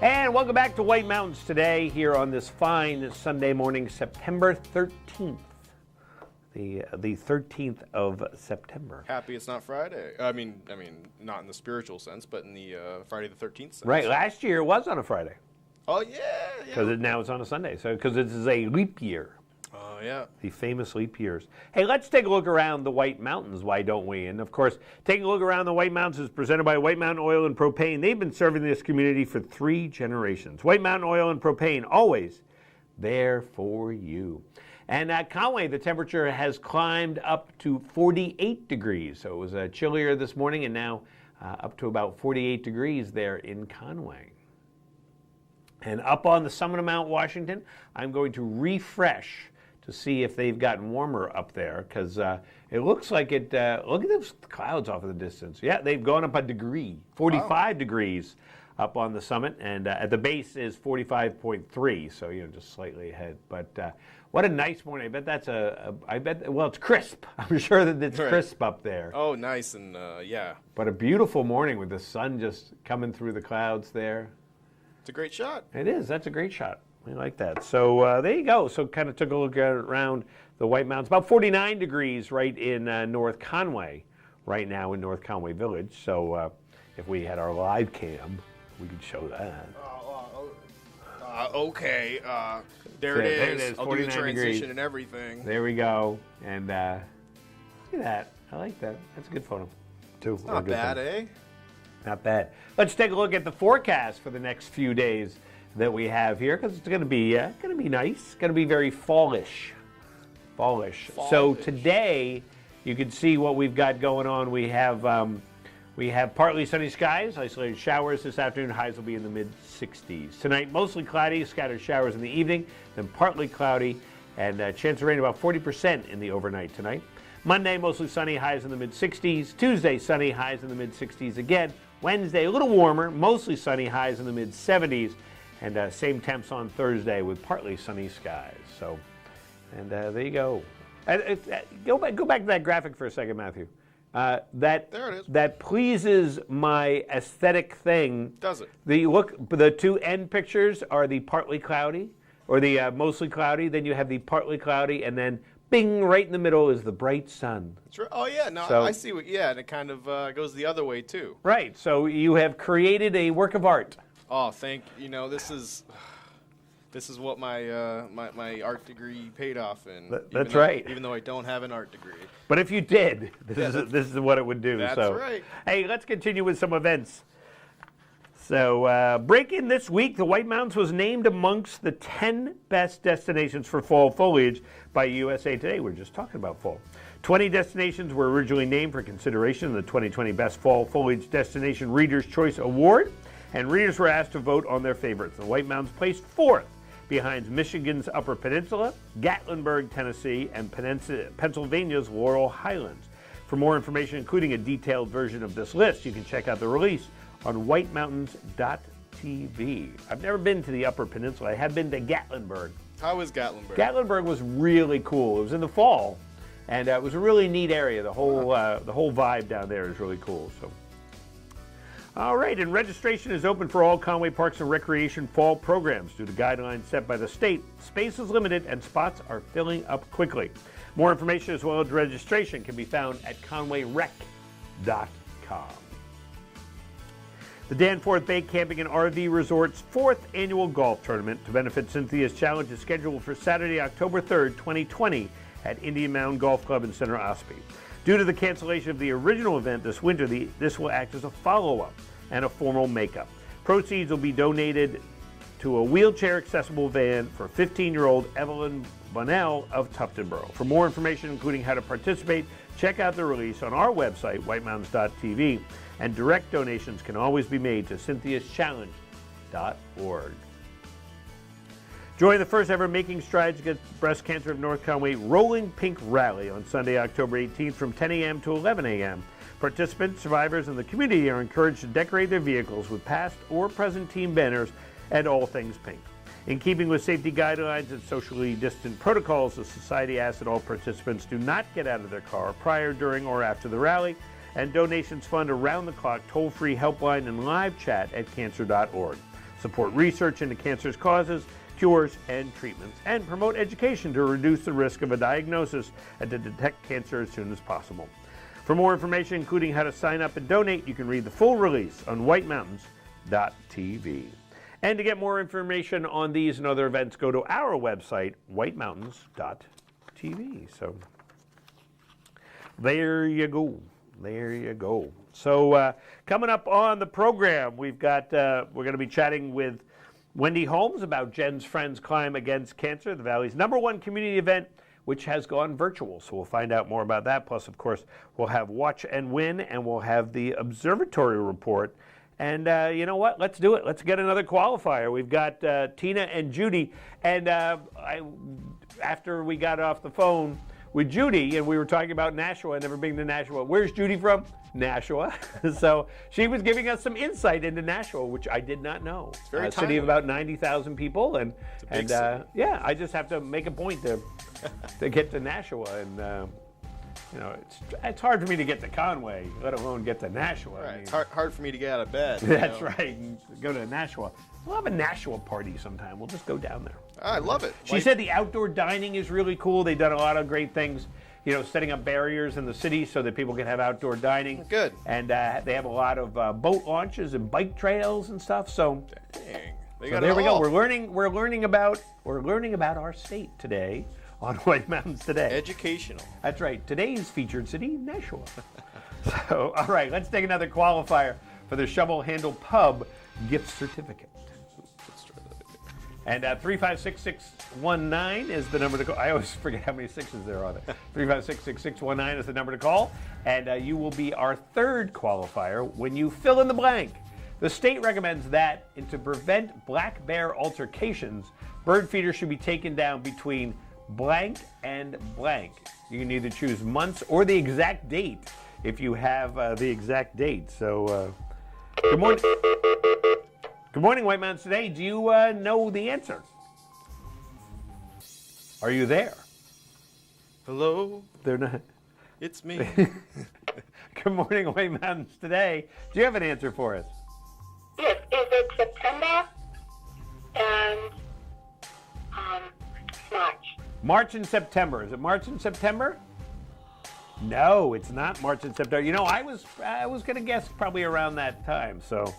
And welcome back to White Mountains Today here on this fine Sunday morning, September 13th. The 13th of September. Happy it's not Friday. I mean, not in the spiritual sense, but in the Friday the 13th sense. Right. Last year it was on a Friday. Oh, yeah. Because now it's on a Sunday. So because this is a leap year. Oh, yeah. The famous leap years. Hey, let's take a look around the White Mountains, why don't we? And, of course, taking a look around the White Mountains is presented by White Mountain Oil and Propane. They've been serving this community for 3 generations. White Mountain Oil and Propane, always there for you. And at Conway, the temperature has climbed up to 48 degrees. So it was chillier this morning and now up to about 48 degrees there in Conway. And up on the summit of Mount Washington, I'm going to refresh to see if they've gotten warmer up there, because it looks like it, look at those clouds off in the distance. Yeah, they've gone up a degree, 45 degrees up on the summit, and at the base is 45.3, so just slightly ahead. But what a nice morning! I bet that's well, it's crisp. I'm sure that it's crisp up there. Oh, nice, and yeah. But a beautiful morning with the sun just coming through the clouds there. It's a great shot. It is. That's a great shot. We like that. So there you go. So kind of took a look around the White Mountains. About 49 degrees right in North Conway right now in North Conway Village. So if we had our live cam, we could show that. Okay. There it is. I'll do the transition degrees. And everything. There we go. And look at that. I like that. That's a good photo, too. It's not bad, eh? Not bad. Let's take a look at the forecast for the next few days that we have here, because it's going to be nice. It's going to be very fallish. So today, you can see what we've got going on. We have partly sunny skies, isolated showers this afternoon. Highs will be in the mid-60s. Tonight, mostly cloudy, scattered showers in the evening, then partly cloudy, and chance of rain about 40% in the overnight tonight. Monday, mostly sunny, highs in the mid-60s. Tuesday, sunny, highs in the mid-60s again. Wednesday, a little warmer, mostly sunny, highs in the mid-70s. And same temps on Thursday with partly sunny skies. So, and there you go. Go back to that graphic for a second, Matthew. There it is. That pleases my aesthetic thing. Does it? The two end pictures are the partly cloudy, or the mostly cloudy. Then you have the partly cloudy, and then bing, right in the middle is the bright sun. That's right. Oh yeah, no, I see what. Yeah, and it kind of goes the other way too. Right. So you have created a work of art. Oh, this is what my my art degree paid off in. That's right. Even though I don't have an art degree. But if you did, this is what it would do. That's so. right. Hey, let's continue with some events. So, break-in this week, the White Mountains was named amongst the 10 best destinations for fall foliage by USA Today. We're just talking about fall. 20 destinations were originally named for consideration in the 2020 Best Fall Foliage Destination Reader's Choice Award, and readers were asked to vote on their favorites. The White Mountains placed fourth behind Michigan's Upper Peninsula, Gatlinburg, Tennessee, and Pennsylvania's Laurel Highlands. For more information, including a detailed version of this list, you can check out the release on whitemountains.tv. I've never been to the Upper Peninsula. I have been to Gatlinburg. How was Gatlinburg? Gatlinburg was really cool. It was in the fall, and it was a really neat area. The whole vibe down there is really cool. So, all right, and registration is open for all Conway Parks and Recreation fall programs. Due to guidelines set by the state, space is limited and spots are filling up quickly. More information as well as registration can be found at conwayrec.com. The Danforth Bay Camping and RV Resort's 4th annual golf tournament to benefit Cynthia's Challenge is scheduled for Saturday, October 3rd, 2020 at Indian Mound Golf Club in Center Ospey. Due to the cancellation of the original event this winter, this will act as a follow-up and a formal makeup. Proceeds will be donated to a wheelchair-accessible van for 15-year-old Evelyn Bonnell of Tuftonboro. For more information, including how to participate, check out the release on our website, whitemountains.tv, and direct donations can always be made to cynthiaschallenge.org. Join the first ever Making Strides Against Breast Cancer of North Conway Rolling Pink Rally on Sunday, October 18th from 10 a.m. to 11 a.m. Participants, survivors, and the community are encouraged to decorate their vehicles with past or present team banners and all things pink. In keeping with safety guidelines and socially distant protocols, the Society asks that all participants do not get out of their car prior, during, or after the rally, and donations fund around-the-clock toll-free helpline and live chat at cancer.org. Support research into cancer's causes, cures, and treatments, and promote education to reduce the risk of a diagnosis and to detect cancer as soon as possible. For more information, including how to sign up and donate, you can read the full release on whitemountains.tv. And to get more information on these and other events, go to our website, whitemountains.tv. So there you go. There you go. So coming up on the program, we're going to be chatting with Wendy Holmes about Jen's Friends Climb Against Cancer, the Valley's #1 community event, which has gone virtual. So we'll find out more about that. Plus, of course, we'll have Watch and Win, and we'll have the Observatory Report. And you know what? Let's do it. Let's get another qualifier. We've got Tina and Judy. And after we got off the phone with Judy, and we were talking about Nashua, never being to Nashua. Where's Judy from? Nashua. So she was giving us some insight into Nashua, which I did not know. It's very a city of about 90,000 people, and yeah, I just have to make a point to get to Nashua, and you know, it's hard for me to get to Conway, let alone get to Nashua. Right. I mean, It's hard for me to get out of bed. that's right. And go to Nashua. We'll have a Nashua party sometime. We'll just go down there. I love it. She said the outdoor dining is really cool. They've done a lot of great things, you know, setting up barriers in the city so that people can have outdoor dining. Good. And they have a lot of boat launches and bike trails and stuff. So, Dang. so there we go. We're learning about our state today on White Mountains Today. Educational. That's right. Today's featured city, Nashua. So, all right, let's take another qualifier for the Shovel Handle Pub gift certificate. And 3566619 is the number to call. I always forget how many sixes there are there. 3566619 is the number to call. And you will be our third qualifier when you fill in the blank. The state recommends that, and to prevent black bear altercations, bird feeders should be taken down between blank and blank. You can either choose months or the exact date if you have the exact date. So, good morning. Good morning, White Mountains Today. Do you know the answer? Are you there? Hello? They're not. It's me. Good morning, White Mountains Today. Do you have an answer for us? Yes, is it September and March? March and September. Is it March and September? No, it's not March and September. You know, I was going to guess probably around that time. So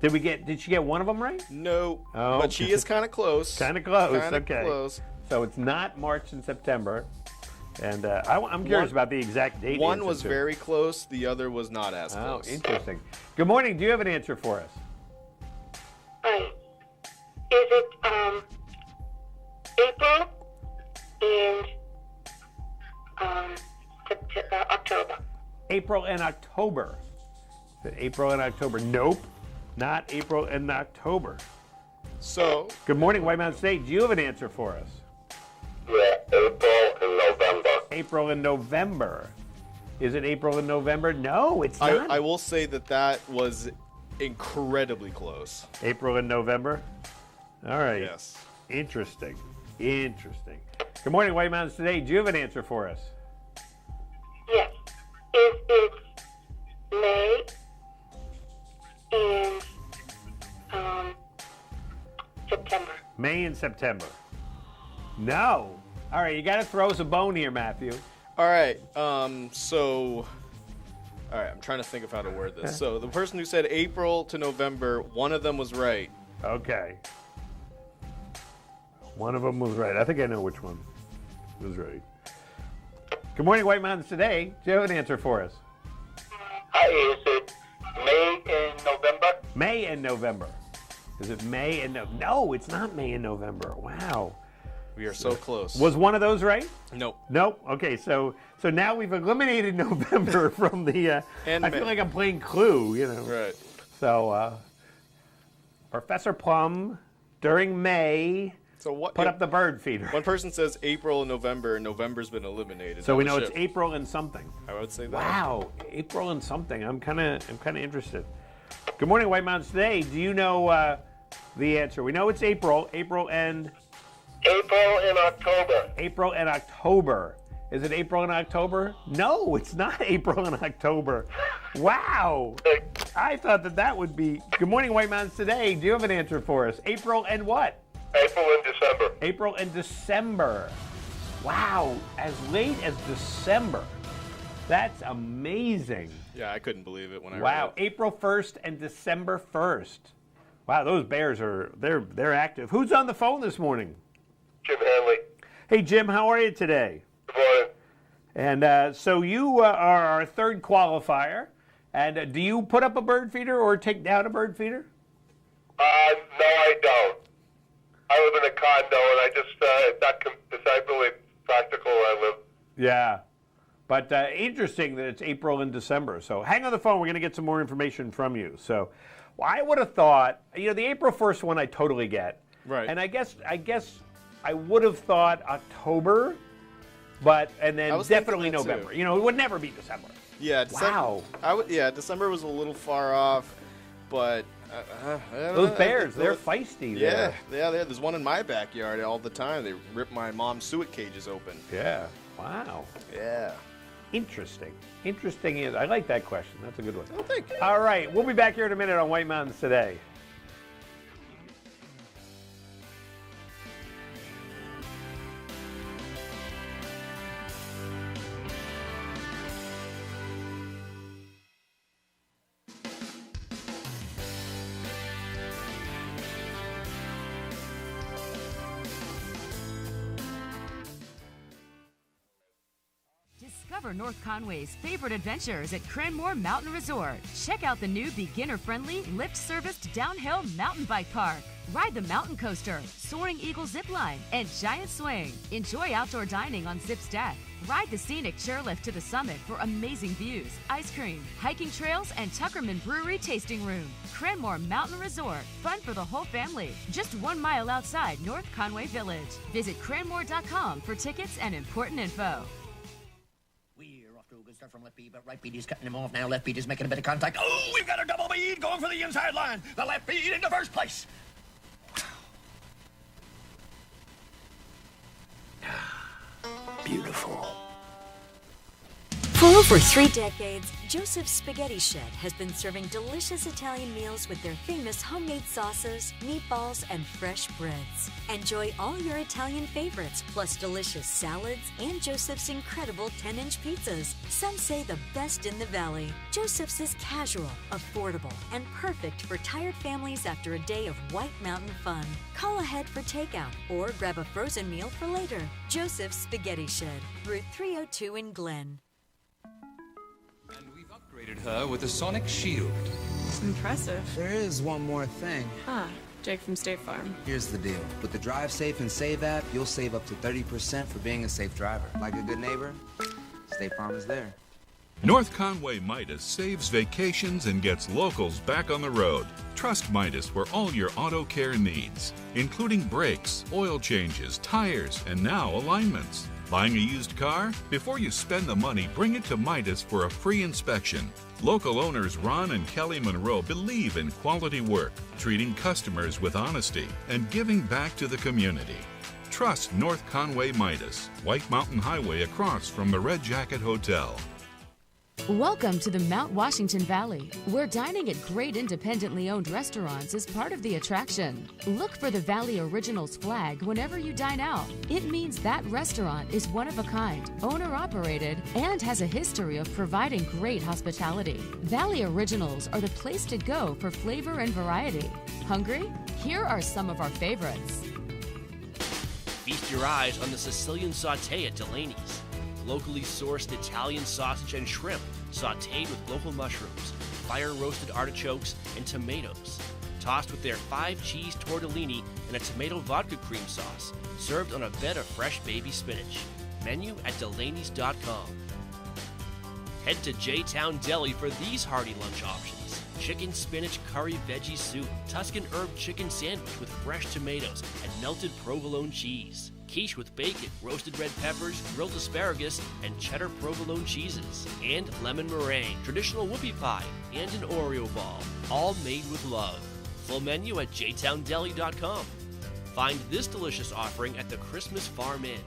did she get one of them right? No, Oh, but she is kind of close. Kind of close. Kinda Okay. close. So it's not March and September. And I'm curious about the exact date. One answer, was too. very close. The other was not as Oh, close. interesting. Good morning. Do you have an answer for us? Right. Is it April and October? April and October. Is it April and October? Nope. Not April and October. So. Good morning, White Mountain State. Do you have an answer for us? Yeah, April and November. April and November. Is it April and November? No, it's not. I will say that was incredibly close. April and November? All right. Yes. Interesting. Interesting. Good morning, White Mountains Today. Do you have an answer for us? Yes. Is it May and September? May and September. No. All right, you got to throw us a bone here, Matthew. All right. So. All right, I'm trying to think of how to word this. So the person who said April to November, one of them was right. Okay. One of them was right. I think I know which one was right. Good morning, White Mountains Today. Do you have an answer for us? Hi, is it May and November? May and November. Is it May and No, it's not May and November. Wow. We are so close. Was one of those right? Nope. Nope. Okay, so now we've eliminated November from the. And I May. feel like I'm playing Clue, you know. Right. So, Professor Plum during May. So what? Put up the bird feeder. One person says April and November. November's been eliminated. So on we the know it's ship. April and something. I would say that. Wow, April and something. I'm kind of interested. Good morning, White Mountains Today. Do you know the answer? We know it's April. April and October. April and October. Is it April and October? No, it's not April and October. Wow. I thought that would be. Good morning, White Mountains Today. Do you have an answer for us? April and what? April and December. April and December. Wow, as late as December. That's amazing. Yeah, I couldn't believe it when I read Wow, it. April 1st and December 1st. Wow, those Bears they're active. Who's on the phone this morning? Jim Hanley. Hey, Jim, how are you today? Good morning. And so you are our third qualifier. And do you put up a bird feeder or take down a bird feeder? No, I don't. I live in a condo, and I just it's not really practical where I live. Yeah. But interesting that it's April and December. So hang on the phone. We're going to get some more information from you. So I would have thought, the April 1st one I totally get. Right. And I guess I would have thought October and then I was thinking definitely that, too. November. You know, it would never be December. Yeah, December, Wow. December was a little far off, but Those bears, they're feisty. Yeah, there's one in my backyard all the time. They rip my mom's suet cages open. Yeah. Wow. Yeah. Interesting. Interesting is, I like that question. That's a good one. Oh, thank you. All right, we'll be back here in a minute on White Mountains Today. Discover North Conway's favorite adventures at Cranmore Mountain Resort. Check out the new beginner-friendly, lift-serviced downhill mountain bike park. Ride the mountain coaster, Soaring Eagle zip line, and giant swing. Enjoy outdoor dining on Zip's deck. Ride the scenic chairlift to the summit for amazing views, ice cream, hiking trails, and Tuckerman Brewery tasting room. Cranmore Mountain Resort. Fun for the whole family. Just 1 mile outside North Conway Village. Visit cranmore.com for tickets and important info. Good start from left bead, but right bead is cutting him off now. Left bead is making a bit of contact. Oh, we've got a double bead going for the inside line. The left bead into first place. Beautiful. For over 3 decades, Joseph's Spaghetti Shed has been serving delicious Italian meals with their famous homemade sauces, meatballs, and fresh breads. Enjoy all your Italian favorites, plus delicious salads and Joseph's incredible 10-inch pizzas. Some say the best in the valley. Joseph's is casual, affordable, and perfect for tired families after a day of White Mountain fun. Call ahead for takeout or grab a frozen meal for later. Joseph's Spaghetti Shed, Route 302 in Glen. Upgraded her with a sonic shield. Impressive. There is one more thing. Ah, Jake from State Farm. Here's the deal. With the Drive Safe and Save app, you'll save up to 30% for being a safe driver. Like a good neighbor, State Farm is there. North Conway Midas saves vacations and gets locals back on the road. Trust Midas for all your auto care needs, including brakes, oil changes, tires, and now alignments. Buying a used car? Before you spend the money, bring it to Midas for a free inspection. Local owners Ron and Kelly Monroe believe in quality work, treating customers with honesty, and giving back to the community. Trust North Conway Midas, White Mountain Highway across from the Red Jacket Hotel. Welcome to the Mount Washington Valley, where dining at great independently owned restaurants is part of the attraction. Look for the Valley Originals flag whenever you dine out. It means that restaurant is one of a kind, owner-operated, and has a history of providing great hospitality. Valley Originals are the place to go for flavor and variety. Hungry? Here are some of our favorites. Feast your eyes on the Sicilian Sauté at Delaney's. Locally sourced Italian sausage and shrimp, sautéed with local mushrooms, fire-roasted artichokes, and tomatoes. Tossed with their 5-cheese tortellini and a tomato vodka cream sauce, served on a bed of fresh baby spinach. Menu at Delaney's.com. Head to J-Town Deli for these hearty lunch options. Chicken spinach curry veggie soup, Tuscan herb chicken sandwich with fresh tomatoes and melted provolone cheese. Quiche with bacon, roasted red peppers, grilled asparagus, and cheddar provolone cheeses. And lemon meringue, traditional whoopie pie, and an Oreo ball. All made with love. Full menu at jtowndeli.com. Find this delicious offering at the Christmas Farm Inn.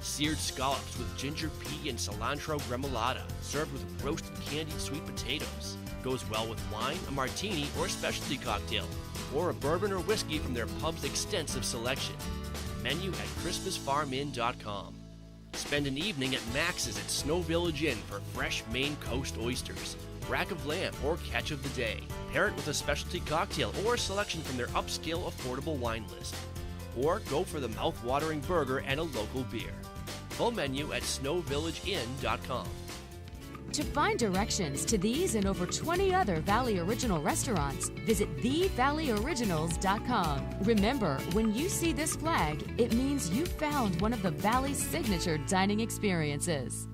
Seared scallops with ginger pea and cilantro gremolata, served with roasted candied sweet potatoes. Goes well with wine, a martini, or a specialty cocktail, or a bourbon or whiskey from their pub's extensive selection. Menu at ChristmasFarmInn.com. Spend an evening at Max's at Snow Village Inn for fresh Maine Coast oysters, rack of lamb, or catch of the day. Pair it with a specialty cocktail or a selection from their upscale affordable wine list. Or go for the mouth-watering burger and a local beer. Full menu at SnowVillageInn.com. To find directions to these and over 20 other Valley Original restaurants, visit TheValleyOriginals.com. Remember, when you see this flag, it means you found one of the Valley's signature dining experiences.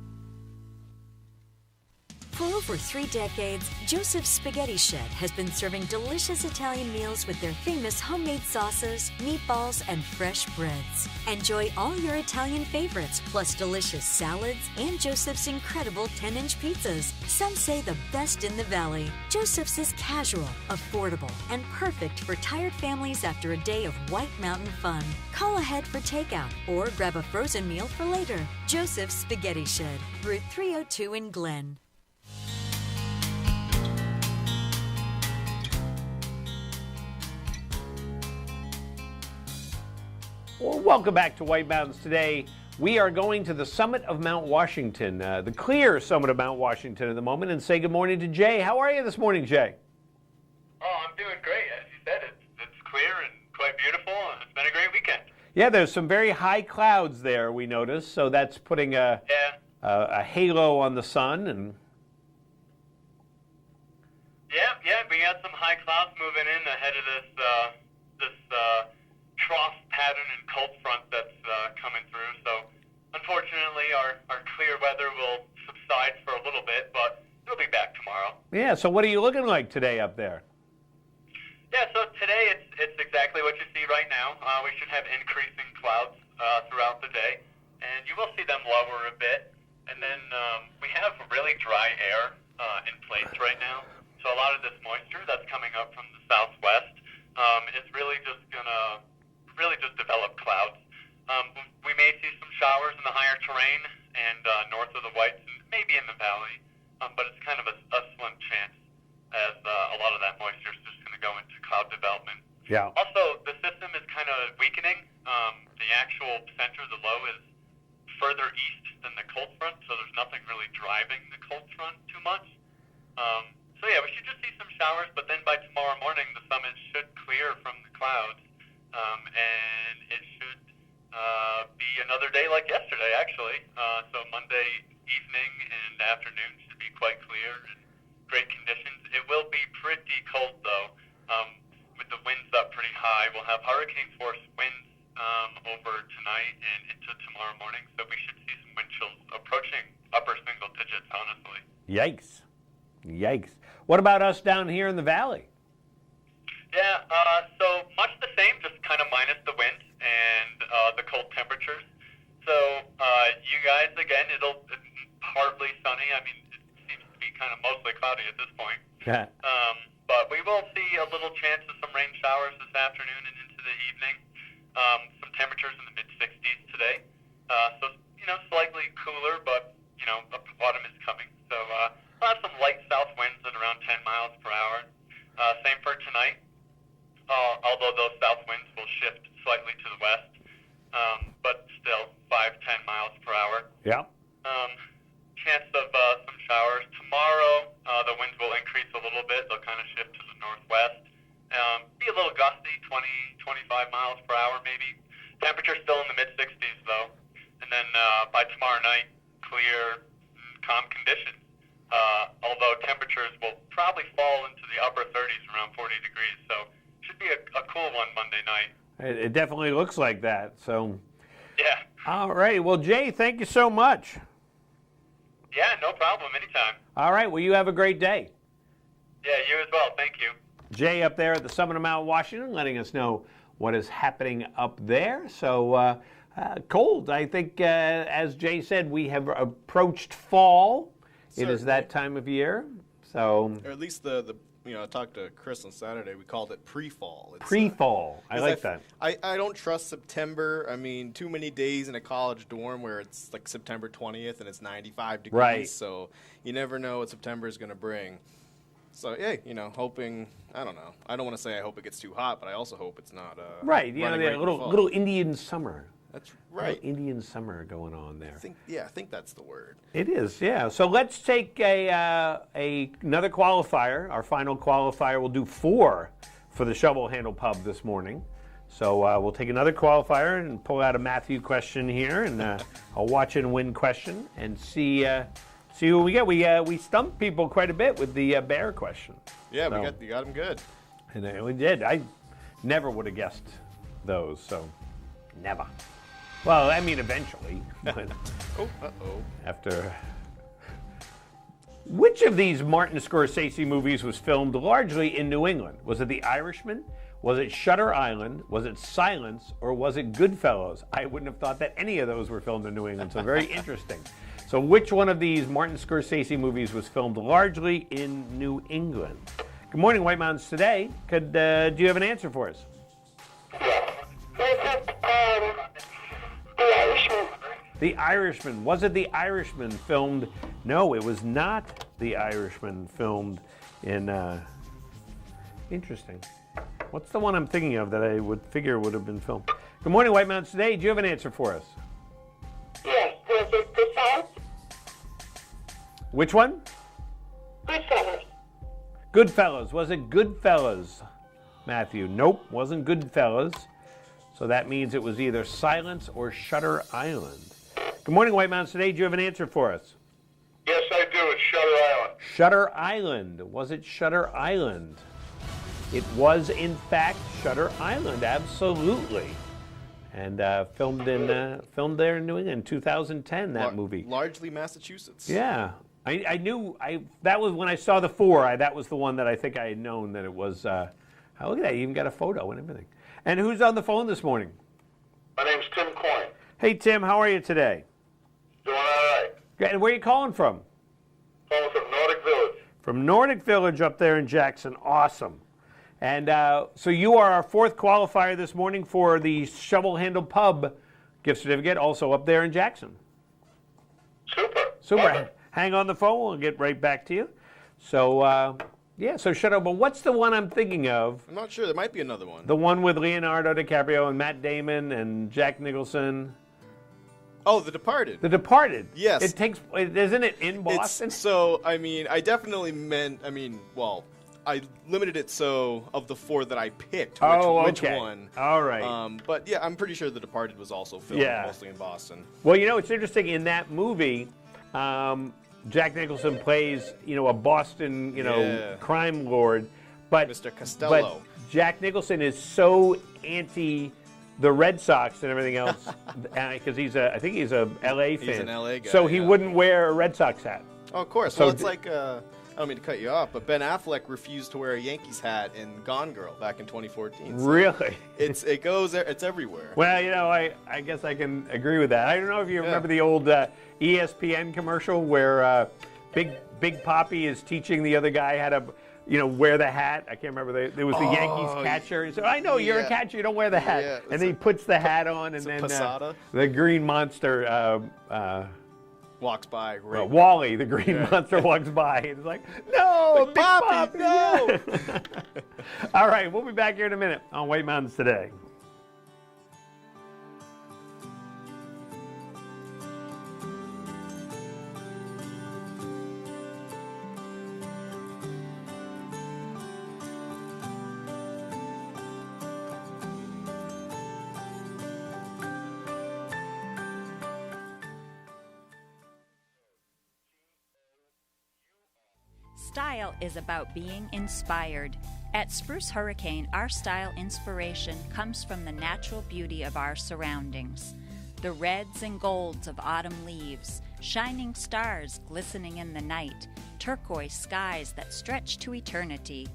For over 3 decades, Joseph's Spaghetti Shed has been serving delicious Italian meals with their famous homemade sauces, meatballs, and fresh breads. Enjoy all your Italian favorites, plus delicious salads and Joseph's incredible 10-inch pizzas. Some say the best in the valley. Joseph's is casual, affordable, and perfect for tired families after a day of White Mountain fun. Call ahead for takeout or grab a frozen meal for later. Joseph's Spaghetti Shed, Route 302 in Glen. Well, welcome back to White Mountains Today. We are going to the summit of Mount Washington, the clear summit of Mount Washington at the moment, and say good morning to Jay. How are you this morning, Jay? Oh, I'm doing great. As you said, it's clear and quite beautiful, and it's been a great weekend. Yeah, there's some very high clouds there, we noticed, so that's putting a halo on the sun. And Yeah, we got some high clouds moving in ahead of this trough pattern and cold front that's coming through. So, unfortunately, our clear weather will subside for a little bit, but it'll be back tomorrow. yeah, so what are you looking like today up there? Yeah, so today it's exactly what you see right now. We should have increasing clouds throughout the day, and you will see them lower a bit. And then we have really dry air in place right now. So a lot of this moisture that's coming up from the southwest is really just gonna develop clouds. We may see some showers in the higher terrain and north of the Whites and maybe in the valley, but it's kind of a slim chance as a lot of that moisture is just going to go into cloud development. Yeah. Also, the system is kind of weakening. The actual center of the low is further east than the cold front, so there's nothing really driving the cold front too much. So yeah, we should just see some showers, but then by tomorrow morning, the summit should clear from the clouds, and it should be another day like yesterday, actually. So Monday evening and afternoon should be quite clear and great conditions. It will be pretty cold, though, with the winds up pretty high. We'll have hurricane force winds over tonight and into tomorrow morning, so we should see some wind chills approaching upper single digits, honestly. Yikes. What about us down here in the valley? Yeah, so much the same, just kind of minus the wind and the cold temperatures. So you guys, again, it's partly sunny. I mean, it seems to be kind of mostly cloudy at this point. Yeah. But we will see a little chance of some rain showers this afternoon and into the evening. Some temperatures in the mid-60s today. So, slightly cooler, but, autumn is coming. So we'll have some light south winds at around 10 miles per hour. Same for tonight, although those south winds will shift slightly to the west, but still 5-10 miles per hour. Yeah. Chance of some showers. Tomorrow, the winds will increase a little bit. They'll kind of shift to the northwest. Be a little gusty, 20-25 miles per hour maybe. Temperature still in the mid-60s, though. And then by tomorrow night, clear, calm conditions. Although temperatures will probably fall into the upper 30s, around 40 degrees. So should be a cool one Monday night. It definitely looks like that. So. Yeah. All right. Well, Jay, thank you so much. Yeah, no problem. Anytime. All right. Well, you have a great day. Yeah, you as well. Thank you. Jay up there at the summit of Mount Washington, letting us know what is happening up there. So cold. I think, as Jay said, we have approached fall. Certainly. It is that time of year. So, or at least I talked to Chris on Saturday. We called it pre-fall. Pre-fall. I like that. I don't trust September. I mean, too many days in a college dorm where it's like September 20th and it's 95 degrees. Right. So you never know what September is going to bring. So, yeah, hoping, I don't know. I don't want to say I hope it gets too hot, but I also hope it's not right, a little Indian summer. That's right. Indian summer going on there. I think that's the word. It is, yeah. So let's take another qualifier. Our final qualifier. We'll do 4 for the Shovel Handle Pub this morning. So we'll take another qualifier and pull out a Matthew question here and a watch and win question and see who we get. We stumped people quite a bit with the bear question. Yeah, you got them good. And we did. I never would have guessed those. So never. Well, I mean, eventually. But uh-oh. After Which of these Martin Scorsese movies was filmed largely in New England? Was it The Irishman? Was it Shutter Island? Was it Silence? Or was it Goodfellas? I wouldn't have thought that any of those were filmed in New England, so very interesting. So which one of these Martin Scorsese movies was filmed largely in New England? Good morning, White Mountains Today. Do you have an answer for us? The Irishman. The Irishman. Was it The Irishman filmed? No, it was not The Irishman filmed in... Interesting. What's the one I'm thinking of that I would figure would have been filmed? Good morning, White Mountains Today. Do you have an answer for us? Yes, was it Goodfellas? Which one? Goodfellas. Goodfellas. Was it Goodfellas, Matthew? Nope, wasn't Goodfellas. So that means it was either Silence or Shutter Island. Good morning, White Mountains Today. Do you have an answer for us? Yes, I do. It's Shutter Island. Shutter Island. Was it Shutter Island? It was, in fact, Shutter Island. Absolutely. And filmed there in New England in 2010, that movie. Largely Massachusetts. Yeah. I knew, that was when I saw the 4, that was the one that I think I had known that it was, look at that, you even got a photo and everything. And who's on the phone this morning? My name's Tim Coyne. Hey, Tim, how are you today? Doing all right. And where are you calling from? Calling from Nordic Village. From Nordic Village up there in Jackson. Awesome. And so you are our 4th qualifier this morning for the Shovel Handle Pub gift certificate, also up there in Jackson. Super. Awesome. Hang on the phone. We'll get right back to you. So, so shut up. But what's the one I'm thinking of? I'm not sure. There might be another one. The one with Leonardo DiCaprio and Matt Damon and Jack Nicholson. Oh, The Departed. The Departed. Yes. Isn't it in Boston? I limited it so of the 4 that I picked, which one. All right. But yeah, I'm pretty sure The Departed was also filmed mostly in Boston. Well, it's interesting. In that movie, Jack Nicholson plays, a Boston, crime lord. But Mr. Costello. But Jack Nicholson is so anti the Red Sox and everything else because I think he's a LA fan. He's an LA guy. So he wouldn't wear a Red Sox hat. Oh, of course. So well, it's like I don't mean to cut you off, but Ben Affleck refused to wear a Yankees hat in Gone Girl back in 2014. So really? It's everywhere. Well, I guess I can agree with that. I don't know if you remember the old ESPN commercial where Big Papi is teaching the other guy how to, wear the hat. I can't remember. There was the Yankees catcher. He said, I know you're a catcher. You don't wear the hat. Yeah, and then he puts the hat on, and then the Green Monster walks by. Right. Wally, the Green Monster, walks by. And it's like, no, Big Papi, no. All right, we'll be back here in a minute on White Mountains Today. Style is about being inspired. At Spruce Hurricane, our style inspiration comes from the natural beauty of our surroundings. The reds and golds of autumn leaves, shining stars glistening in the night, turquoise skies that stretch to eternity.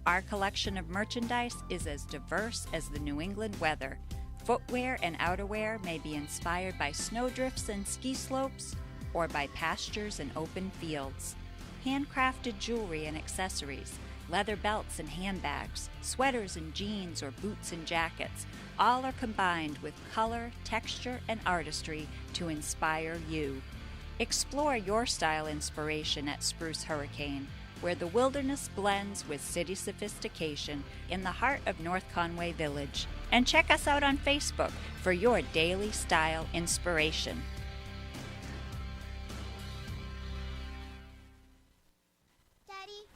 Our collection of merchandise is as diverse as the New England weather. Footwear and outerwear may be inspired by snowdrifts and ski slopes or by pastures and open fields. Handcrafted jewelry and accessories, leather belts and handbags, sweaters and jeans or boots and jackets, all are combined with color, texture, and artistry to inspire you. Explore your style inspiration at Spruce Hurricane, where the wilderness blends with city sophistication in the heart of North Conway Village. And check us out on Facebook for your daily style inspiration.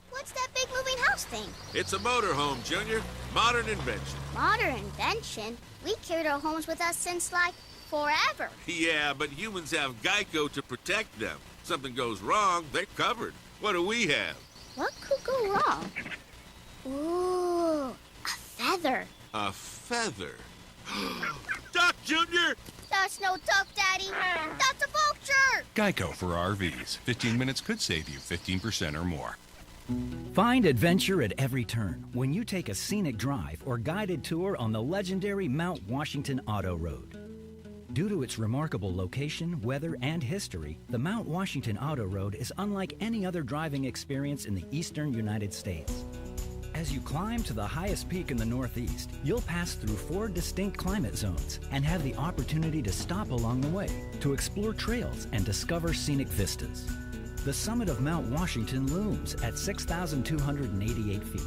What's that big moving house thing? It's a motorhome, Junior. Modern invention. Modern invention? We carried our homes with us since, forever. Yeah, but humans have Geico to protect them. Something goes wrong, they're covered. What do we have? What could go wrong? Ooh, a feather. A feather. Duck, Junior! That's no duck, Daddy. That's a vulture. Geico for RVs. 15 minutes could save you 15% or more. Find adventure at every turn when you take a scenic drive or guided tour on the legendary Mount Washington Auto Road. Due to its remarkable location, weather, and history, the Mount Washington Auto Road is unlike any other driving experience in the eastern United States. As you climb to the highest peak in the Northeast, you'll pass through 4 distinct climate zones and have the opportunity to stop along the way to explore trails and discover scenic vistas. The summit of Mount Washington looms at 6,288 feet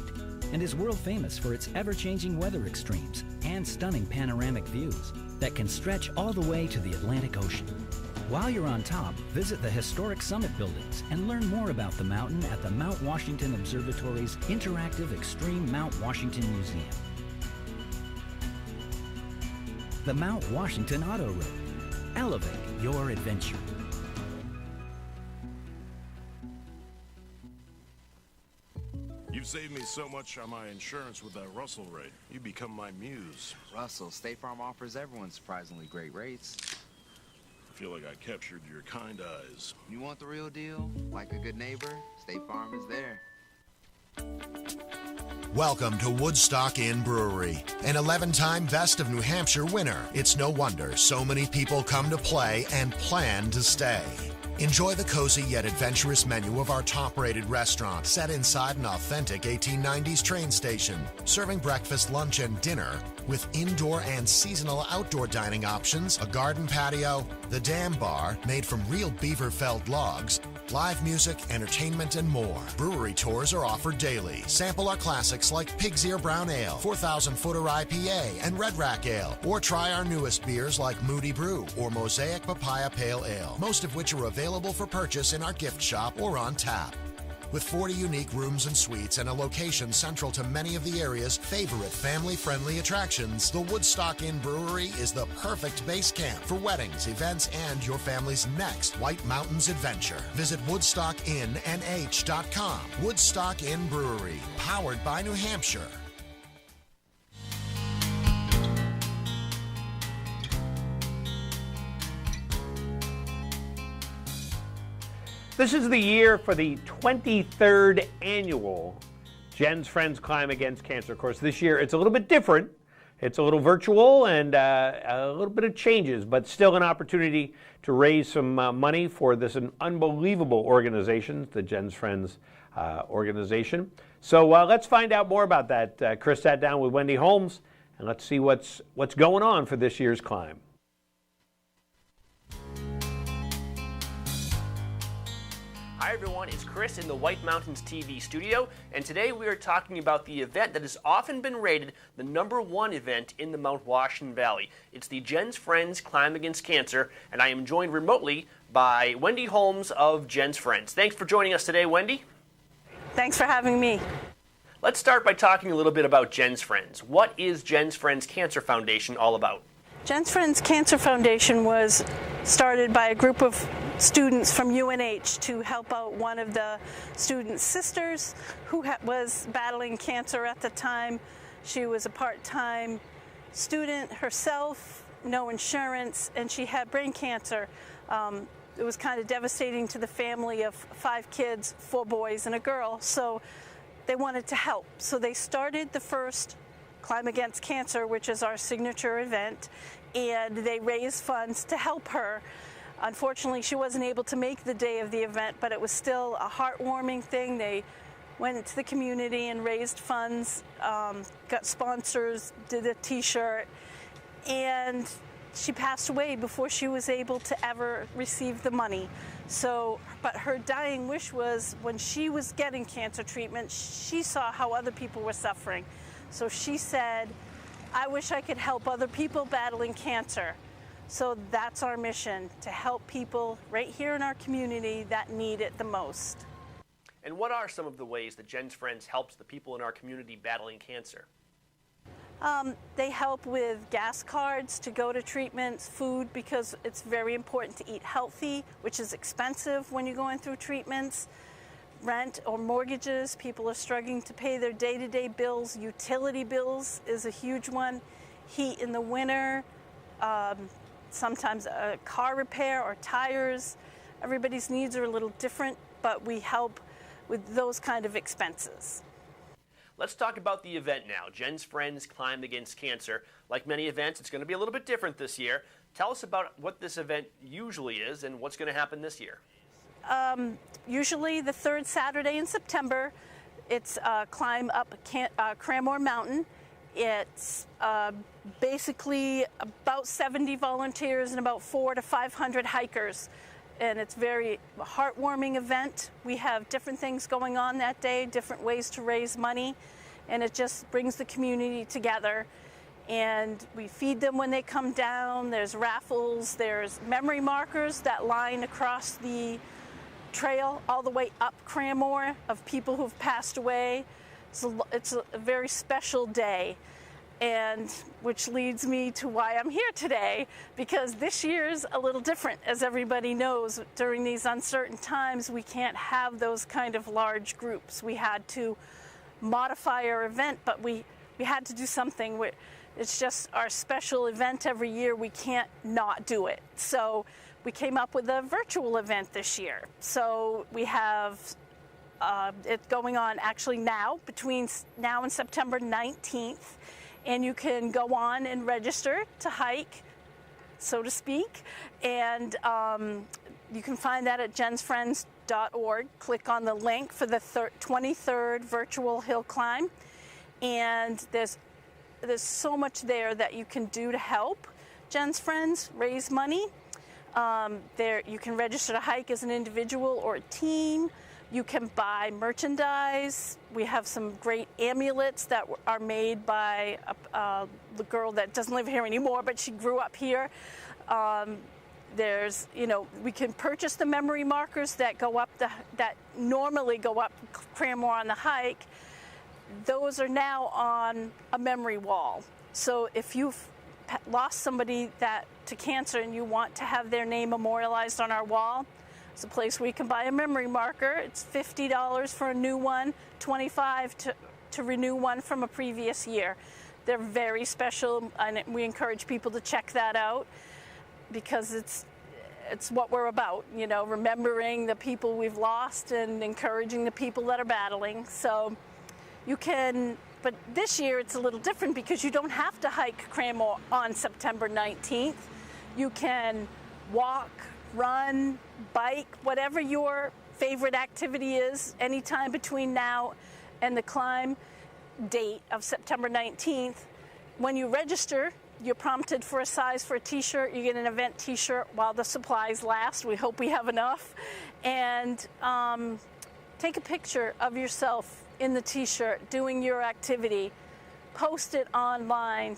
and is world famous for its ever-changing weather extremes and stunning panoramic views that can stretch all the way to the Atlantic Ocean. While you're on top, visit the historic summit buildings and learn more about the mountain at the Mount Washington Observatory's interactive Extreme Mount Washington Museum. The Mount Washington Auto Road. Elevate your adventure. You've saved me so much on my insurance with that Russell rate. You become my muse. Russell, State Farm offers everyone surprisingly great rates. I feel like I captured your kind eyes. You want the real deal? Like a good neighbor, State Farm is there. Welcome to Woodstock Inn Brewery, an 11-time Best of New Hampshire winner. It's no wonder so many people come to play and plan to stay. Enjoy the cozy yet adventurous menu of our top-rated restaurant set inside an authentic 1890s train station, serving breakfast, lunch, and dinner with indoor and seasonal outdoor dining options, a garden patio, the Dam Bar made from real beaver-felled logs, live music, entertainment, and more. Brewery tours are offered daily. Sample our classics like Pig's Ear Brown Ale, 4,000 Footer IPA, and Red Rack Ale. Or try our newest beers like Moody Brew or Mosaic Papaya Pale Ale, most of which are available for purchase in our gift shop or on tap. With 40 unique rooms and suites and a location central to many of the area's favorite family-friendly attractions, the Woodstock Inn Brewery is the perfect base camp for weddings, events, and your family's next White Mountains adventure. Visit WoodstockInNH.com. Woodstock Inn Brewery, powered by New Hampshire. This is the year for the 23rd annual Jen's Friends Climb Against Cancer. Of course, this year it's a little bit different. It's a little virtual and a little bit of changes, but still an opportunity to raise some money for this unbelievable organization, the Jen's Friends organization. So let's find out more about that. Chris sat down with Wendy Holmes, and let's see what's going on for this year's climb. Hi everyone, it's Chris in the White Mountains TV studio, and today we are talking about the event that has often been rated the #1 event in the Mount Washington Valley. It's the Jen's Friends Climb Against Cancer, and I am joined remotely by Wendy Holmes of Jen's Friends. Thanks for joining us today, Wendy. Thanks for having me. Let's start by talking a little bit about Jen's Friends. What is Jen's Friends Cancer Foundation all about? Jen's Friends Cancer Foundation was started by a group of students from UNH to help out one of the students' sisters who was battling cancer at the time. She was a part-time student herself, no insurance, and she had brain cancer. It was kind of devastating to the family of 5 kids, 4 boys and a girl, so they wanted to help. So they started the first Climb Against Cancer, which is our signature event, and they raised funds to help her. Unfortunately, she wasn't able to make the day of the event, but it was still a heartwarming thing. They went into the community and raised funds, got sponsors, did a t-shirt, and she passed away before she was able to ever receive the money. So, but her dying wish was when she was getting cancer treatment, she saw how other people were suffering. So she said, I wish I could help other people battling cancer. So that's our mission, to help people right here in our community that need it the most. And what are some of the ways that Jen's Friends helps the people in our community battling cancer? They help with gas cards to go to treatments, food, because it's very important to eat healthy, which is expensive when you're going through treatments. Rent or mortgages, people are struggling to pay their day-to-day bills. Utility bills is a huge one. Heat in the winter, sometimes a car repair or tires. Everybody's needs are a little different, but we help with those kind of expenses. Let's talk about the event now. Jen's Friends Climb Against Cancer. Like many events, it's going to be a little bit different this year. Tell us about what this event usually is and what's going to happen this year. Usually the third Saturday in September, it's climb up Cranmore Mountain. It's basically about 70 volunteers and about 400 to 500 hikers. And it's a very heartwarming event. We have different things going on that day, different ways to raise money, and it just brings the community together. And we feed them when they come down. There's raffles, there's memory markers that line across the trail all the way up Cranmore of people who've passed away. It's a very special day. And which leads me to why I'm here today, because this year's a little different. As everybody knows, during these uncertain times, we can't have those kind of large groups. We had to modify our event, but we had to do something. It's just our special event every year. We can't not do it. So we came up with a virtual event this year. So we have it going on actually now, between now and September 19th. And you can go on and register to hike, so to speak. And you can find that at jensfriends.org. Click on the link for the 23rd virtual hill climb. And there's so much there that you can do to help Jen's Friends raise money. There you can register to hike as an individual or a team. You can buy merchandise. We have some great amulets that are made by the girl that doesn't live here anymore, but she grew up here. We can purchase the memory markers that go up that normally go up Cranmore on the hike. Those are now on a memory wall. So if you've lost somebody to cancer and you want to have their name memorialized on our wall, it's a place where you can buy a memory marker. It's $50 for a new one, $25 to renew one from a previous year. They're very special, and we encourage people to check that out because it's what we're about, remembering the people we've lost and encouraging the people that are battling. So you can, but this year it's a little different because you don't have to hike Cranmore on September 19th. You can walk, run, bike, whatever your favorite activity is, anytime between now and the climb date of September 19th. When you register, you're prompted for a size for a t-shirt. You get an event t-shirt while the supplies last. We hope we have enough. And take a picture of yourself in the t-shirt doing your activity. Post it online.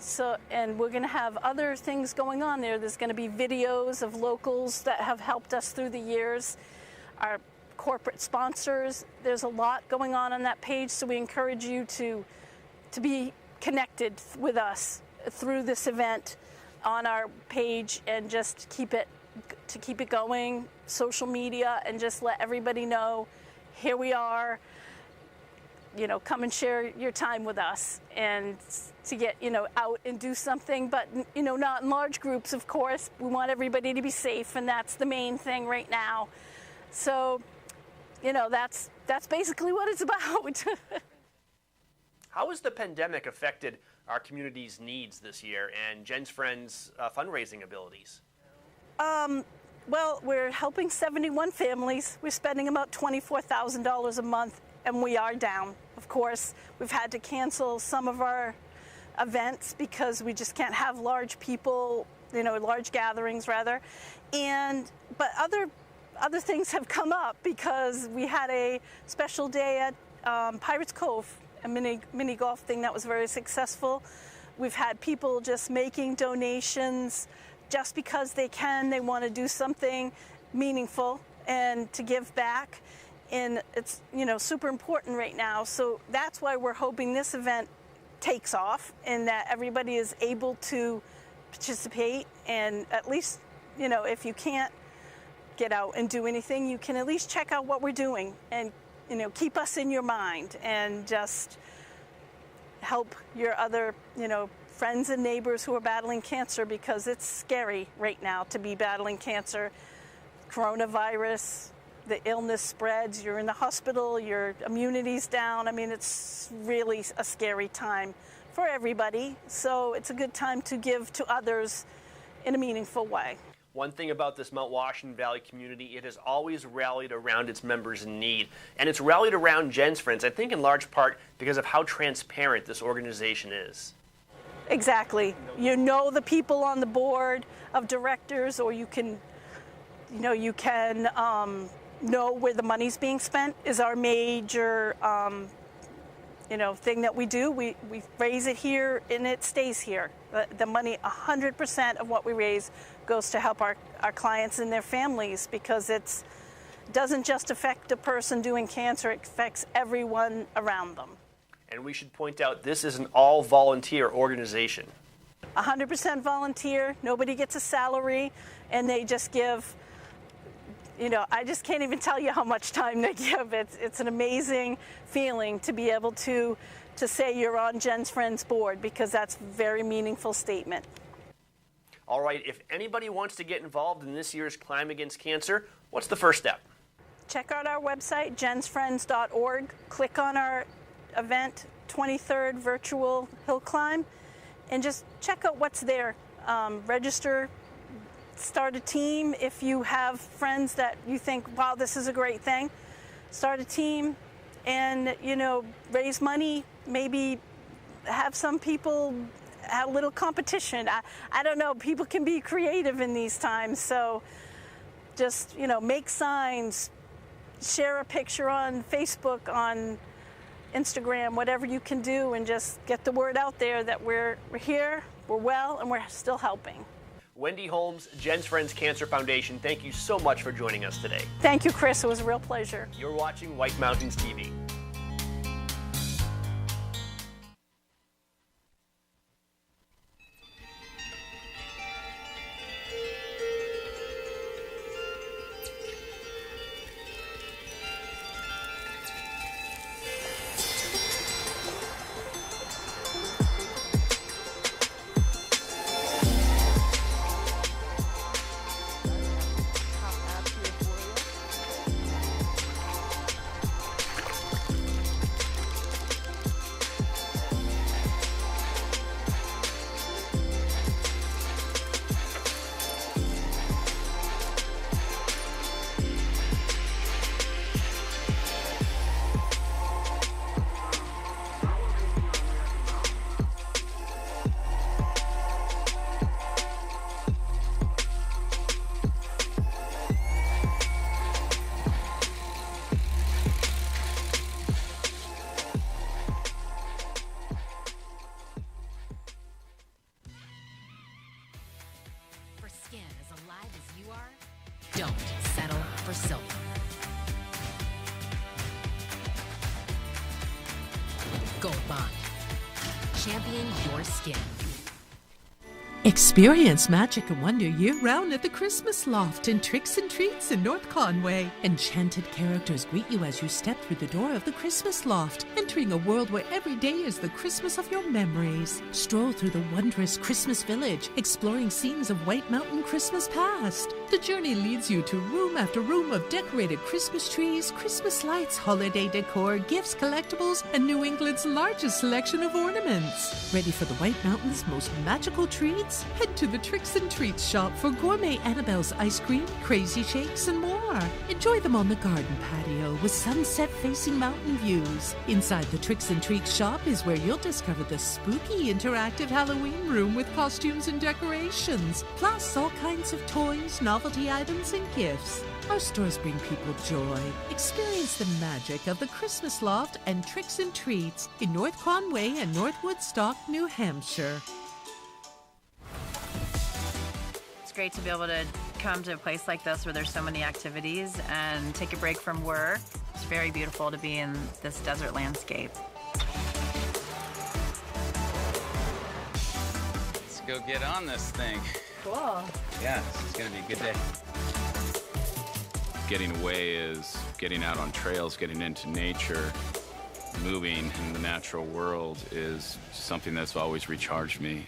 And we're going to have other things going on there. There's going to be videos of locals that have helped us through the years, our corporate sponsors. There's a lot going on that page, so we encourage you to be connected with us through this event on our page and just keep it going, social media, and just let everybody know, here we are. Come and share your time with us and to get, out and do something, but, not in large groups, of course. We want everybody to be safe, and that's the main thing right now. So, that's basically what it's about. How has the pandemic affected our community's needs this year and Jen's Friends' fundraising abilities? Well, we're helping 71 families. We're spending about $24,000 a month, and we are down. Of course, we've had to cancel some of our events because we just can't have large people, large gatherings rather. But other things have come up because we had a special day at Pirates Cove, a mini golf thing that was very successful. We've had people just making donations just because they want to do something meaningful and to give back. And it's, super important right now. So that's why we're hoping this event takes off and that everybody is able to participate. And at least, if you can't get out and do anything, you can at least check out what we're doing and, keep us in your mind and just help your other, friends and neighbors who are battling cancer, because it's scary right now to be battling cancer. Coronavirus, the illness spreads, you're in the hospital, your immunity's down. I mean, it's really a scary time for everybody. So it's a good time to give to others in a meaningful way. One thing about this Mount Washington Valley community, it has always rallied around its members in need. And it's rallied around Jen's Friends, I think in large part because of how transparent this organization is. Exactly. You know the people on the board of directors, or you can, know where the money's being spent is our major, thing that we do. We raise it here and it stays here. The money, 100% of what we raise goes to help our clients and their families, because it doesn't just affect a person doing cancer, it affects everyone around them. And we should point out, this is an all-volunteer organization. 100% volunteer, nobody gets a salary, and they just give, I just can't even tell you how much time they give. It's an amazing feeling to be able to say you're on Jen's Friends board, because that's a very meaningful statement. All right, if anybody wants to get involved in this year's Climb Against Cancer, what's the first step? Check out our website, jensfriends.org. Click on our event, 23rd Virtual Hill Climb, and just check out what's there. Register, start a team. If you have friends that you think, wow, this is a great thing, start a team and, raise money. Maybe have some people have a little competition. I don't know. People can be creative in these times. So just, make signs, share a picture on Facebook, on Instagram, whatever you can do, and just get the word out there that we're here, we're well, and we're still helping. Wendy Holmes, Jen's Friends Cancer Foundation, thank you so much for joining us today. Thank you, Chris. It was a real pleasure. You're watching White Mountains TV. Don't settle for silver. Gold Bond. Champion your skin. Experience magic and wonder year-round at the Christmas Loft in Tricks and Treats in North Conway. Enchanted characters greet you as you step through the door of the Christmas Loft, entering a world where every day is the Christmas of your memories. Stroll through the wondrous Christmas Village, exploring scenes of White Mountain Christmas past. The journey leads you to room after room of decorated Christmas trees, Christmas lights, holiday decor, gifts, collectibles, and New England's largest selection of ornaments. Ready for the White Mountain's most magical treats? Head to the Tricks and Treats shop for gourmet Annabelle's ice cream, crazy shakes, and more. Enjoy them on the garden patio with sunset-facing mountain views. Inside the Tricks and Treats shop is where you'll discover the spooky interactive Halloween room with costumes and decorations, plus all kinds of toys, novelty items, and gifts. Our stores bring people joy. Experience the magic of the Christmas Loft and Tricks and Treats in North Conway and North Woodstock, New Hampshire. It's great to be able to come to a place like this where there's so many activities and take a break from work. It's very beautiful to be in this desert landscape. Let's go get on this thing. Cool. Yeah, this is gonna be a good day. Getting away is getting out on trails, getting into nature. moving in the natural world is something that's always recharged me.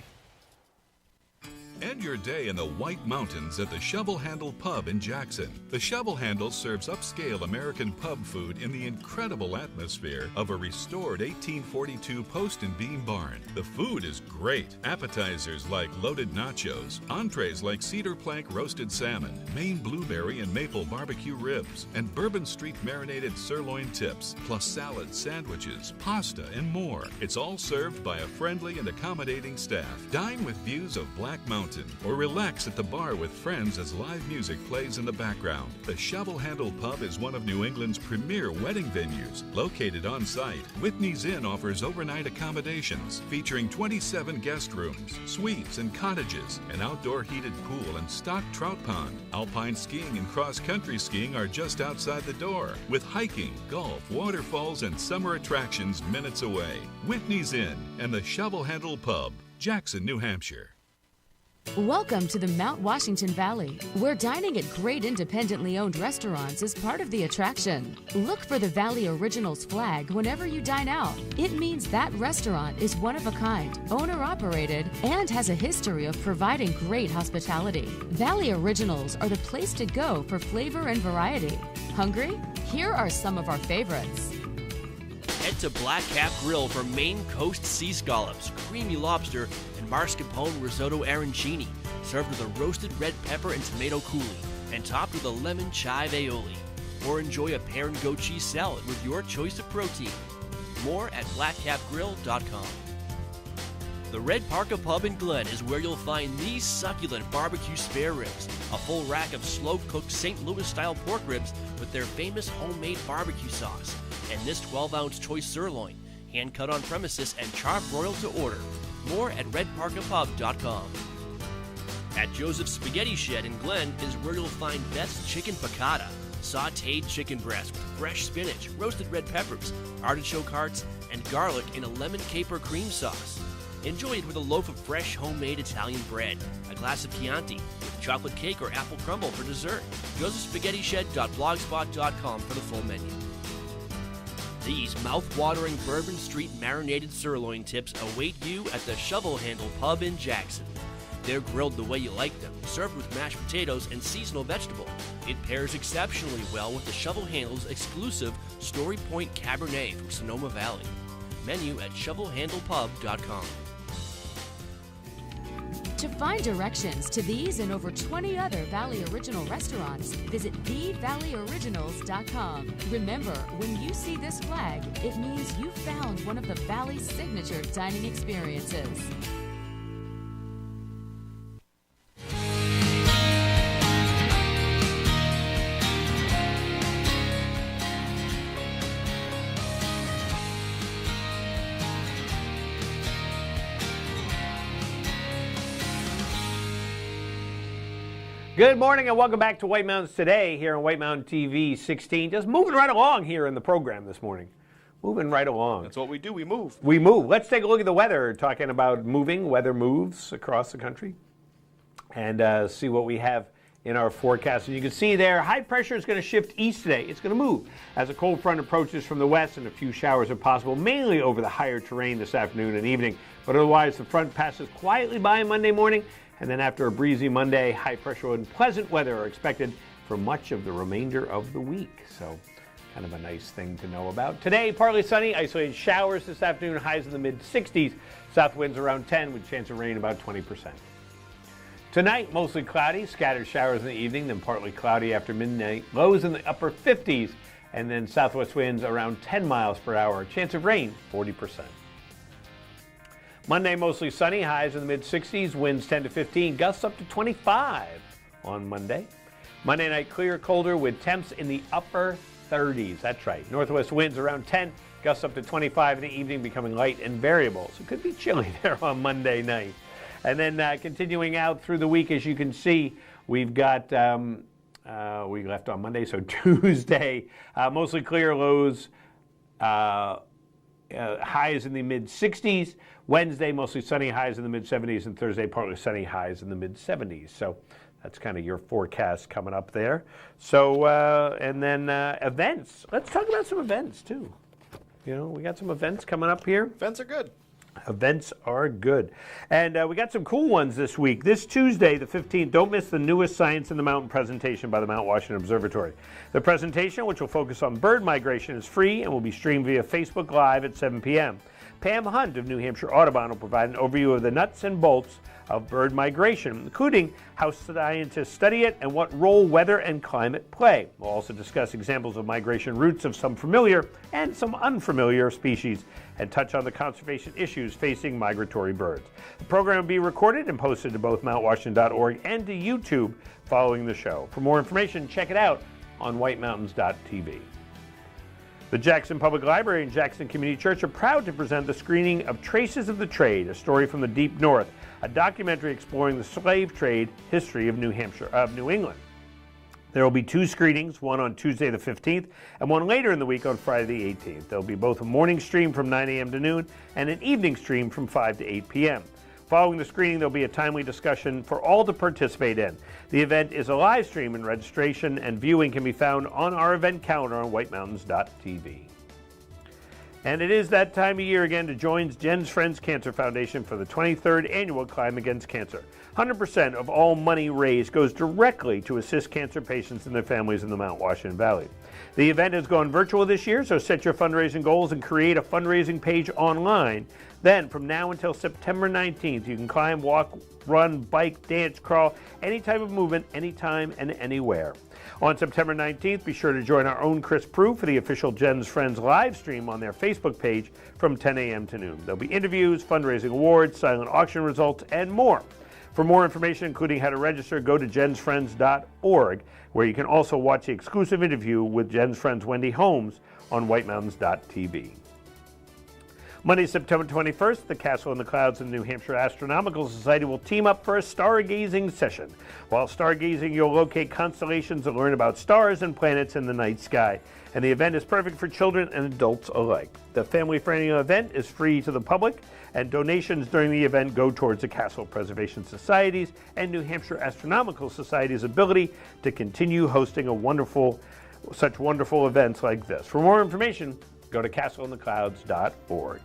End your day in the White Mountains at the Shovel Handle Pub in Jackson. The Shovel Handle serves upscale American pub food in the incredible atmosphere of a restored 1842 post and beam barn. The food is great. Appetizers like loaded nachos, entrees like cedar plank roasted salmon, Maine blueberry and maple barbecue ribs, and Bourbon Street marinated sirloin tips, plus salads, sandwiches, pasta, and more. It's all served by a friendly and accommodating staff. Dine with views of Black Mountain, or relax at the bar with friends as live music plays in the background. The Shovel Handle Pub is one of New England's premier wedding venues. Located on site, Whitney's Inn offers overnight accommodations featuring 27 guest rooms, suites, and cottages, an outdoor heated pool and stocked trout pond. Alpine skiing and cross-country skiing are just outside the door, with hiking, golf, waterfalls, and summer attractions minutes away. Whitney's Inn and the Shovel Handle Pub, Jackson, New Hampshire. Welcome to the Mount Washington Valley, where dining at great independently owned restaurants is part of the attraction. Look for the Valley Originals flag whenever you dine out. It means that restaurant is one of a kind, owner-operated, and has a history of providing great hospitality. Valley Originals are the place to go for flavor and variety. Hungry? Here are some of our favorites. Head to Black Cap Grill for Maine Coast sea scallops, creamy lobster, and mascarpone risotto arancini, served with a roasted red pepper and tomato coulis, and topped with a lemon chive aioli. Or enjoy a pear and goat cheese salad with your choice of protein. More at blackcapgrill.com. The Red Parka Pub in Glen is where you'll find these succulent barbecue spare ribs, a full rack of slow-cooked St. Louis-style pork ribs with their famous homemade barbecue sauce, and this 12-ounce choice sirloin, hand-cut on premises and char-broiled to order. More at redparkapub.com. At Joseph's Spaghetti Shed in Glen is where you'll find Beth's Chicken Piccata, sautéed chicken breast with fresh spinach, roasted red peppers, artichoke hearts, and garlic in a lemon caper cream sauce. Enjoy it with a loaf of fresh homemade Italian bread, a glass of Chianti, with chocolate cake or apple crumble for dessert. josephspaghettished.blogspot.com for the full menu. These mouth-watering Bourbon Street marinated sirloin tips await you at the Shovel Handle Pub in Jackson. They're grilled the way you like them, served with mashed potatoes and seasonal vegetable. It pairs exceptionally well with the Shovel Handle's exclusive Story Point Cabernet from Sonoma Valley. Menu at shovelhandlepub.com. To find directions to these and over 20 other Valley Original restaurants, visit theValleyOriginals.com. Remember, when you see this flag, it means you found one of the Valley's signature dining experiences. Good morning and welcome back to White Mountains Today here on White Mountain TV 16. Just moving right along here in the program this morning. Moving right along. That's what we do. We move. We move. Let's take a look at the weather. Talking about moving, weather moves across the country. And see what we have in our forecast. And you can see there, high pressure is going to shift east today. It's going to move as a cold front approaches from the west, and a few showers are possible, mainly over the higher terrain this afternoon and evening. But otherwise, the front passes quietly by Monday morning. And then after a breezy Monday, high pressure and pleasant weather are expected for much of the remainder of the week. So kind of a nice thing to know about. Today, partly sunny, isolated showers this afternoon, highs in the mid-60s. South winds around 10 with chance of rain about 20%. Tonight, mostly cloudy, scattered showers in the evening, then partly cloudy after midnight. Lows in the upper 50s, and then southwest winds around 10 miles per hour. Chance of rain, 40%. Monday, mostly sunny, highs in the mid-60s, winds 10 to 15, gusts up to 25 on Monday. Monday night, clear, colder with temps in the upper 30s. That's right. Northwest winds around 10, gusts up to 25 in the evening, becoming light and variable. So it could be chilly there on Monday night. And then continuing out through the week, as you can see, we've got, we left on Monday, so Tuesday, mostly clear, lows, highs in the mid-60s. Wednesday, mostly sunny, highs in the mid-70s, and Thursday, partly sunny, highs in the mid-70s. So that's kind of your forecast coming up there. So, and then events. Let's talk about some events, too. You know, we got some events coming up here. Events are good. Events are good. And we got some cool ones this week. This Tuesday, the 15th, don't miss the newest Science in the Mountain presentation by the Mount Washington Observatory. The presentation, which will focus on bird migration, is free and will be streamed via Facebook Live at 7 p.m. Pam Hunt of New Hampshire Audubon will provide an overview of the nuts and bolts of bird migration, including how scientists study it and what role weather and climate play. We'll also discuss examples of migration routes of some familiar and some unfamiliar species and touch on the conservation issues facing migratory birds. The program will be recorded and posted to both mountwashington.org and to YouTube following the show. For more information, check it out on whitemountains.tv. The Jackson Public Library and Jackson Community Church are proud to present the screening of Traces of the Trade, a story from the Deep North, a documentary exploring the slave trade history of New England. There will be 2 screenings, one on Tuesday the 15th and one later in the week on Friday the 18th. There will be both a morning stream from 9 a.m. to noon and an evening stream from 5 to 8 p.m. Following the screening, there will be a timely discussion for all to participate in. The event is a live stream, and registration and viewing can be found on our event calendar on whitemountains.tv. And it is that time of year again to join Jen's Friends Cancer Foundation for the 23rd Annual Climb Against Cancer. 100% of all money raised goes directly to assist cancer patients and their families in the Mount Washington Valley. The event has gone virtual this year, so set your fundraising goals and create a fundraising page online. Then, from now until September 19th, you can climb, walk, run, bike, dance, crawl, any type of movement, anytime and anywhere. On September 19th, be sure to join our own Chris Prue for the official Jen's Friends live stream on their Facebook page from 10 a.m. to noon. There'll be interviews, fundraising awards, silent auction results, and more. For more information, including how to register, go to jensfriends.org, where you can also watch the exclusive interview with Jen's Friends Wendy Holmes on whitemountains.tv. Monday, September 21st, the Castle in the Clouds and the New Hampshire Astronomical Society will team up for a stargazing session. While stargazing, you'll locate constellations and learn about stars and planets in the night sky. And the event is perfect for children and adults alike. The family-friendly event is free to the public, and donations during the event go towards the Castle Preservation Society's and New Hampshire Astronomical Society's ability to continue hosting such wonderful events like this. For more information, go to castleintheclouds.org.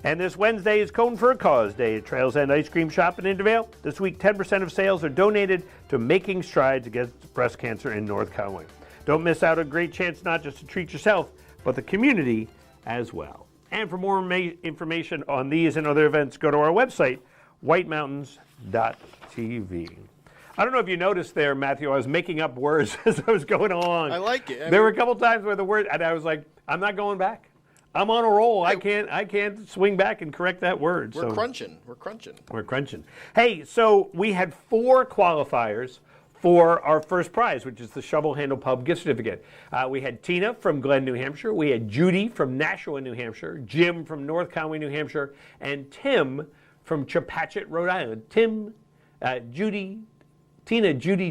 And this Wednesday is Cone for a Cause Day at Trails End Ice Cream Shop in Intervale. This week, 10% of sales are donated to Making Strides Against Breast Cancer in North Conway. Don't miss out on a great chance not just to treat yourself, but the community as well. And for more information on these and other events, go to our website, whitemountains.tv. I don't know if you noticed there, Matthew, I was making up words as I was going along. I like it. There were a couple times where the word, and I was like, I'm not going back. I'm on a roll. I can't swing back and correct that word. We're crunching. We're crunching. Hey, so we had 4 qualifiers for our first prize, which is the Shovel Handle Pub gift certificate. We had Tina from Glen, New Hampshire. We had Judy from Nashua, New Hampshire. Jim from North Conway, New Hampshire. And Tim from Chepachet, Rhode Island. Tina, Judy,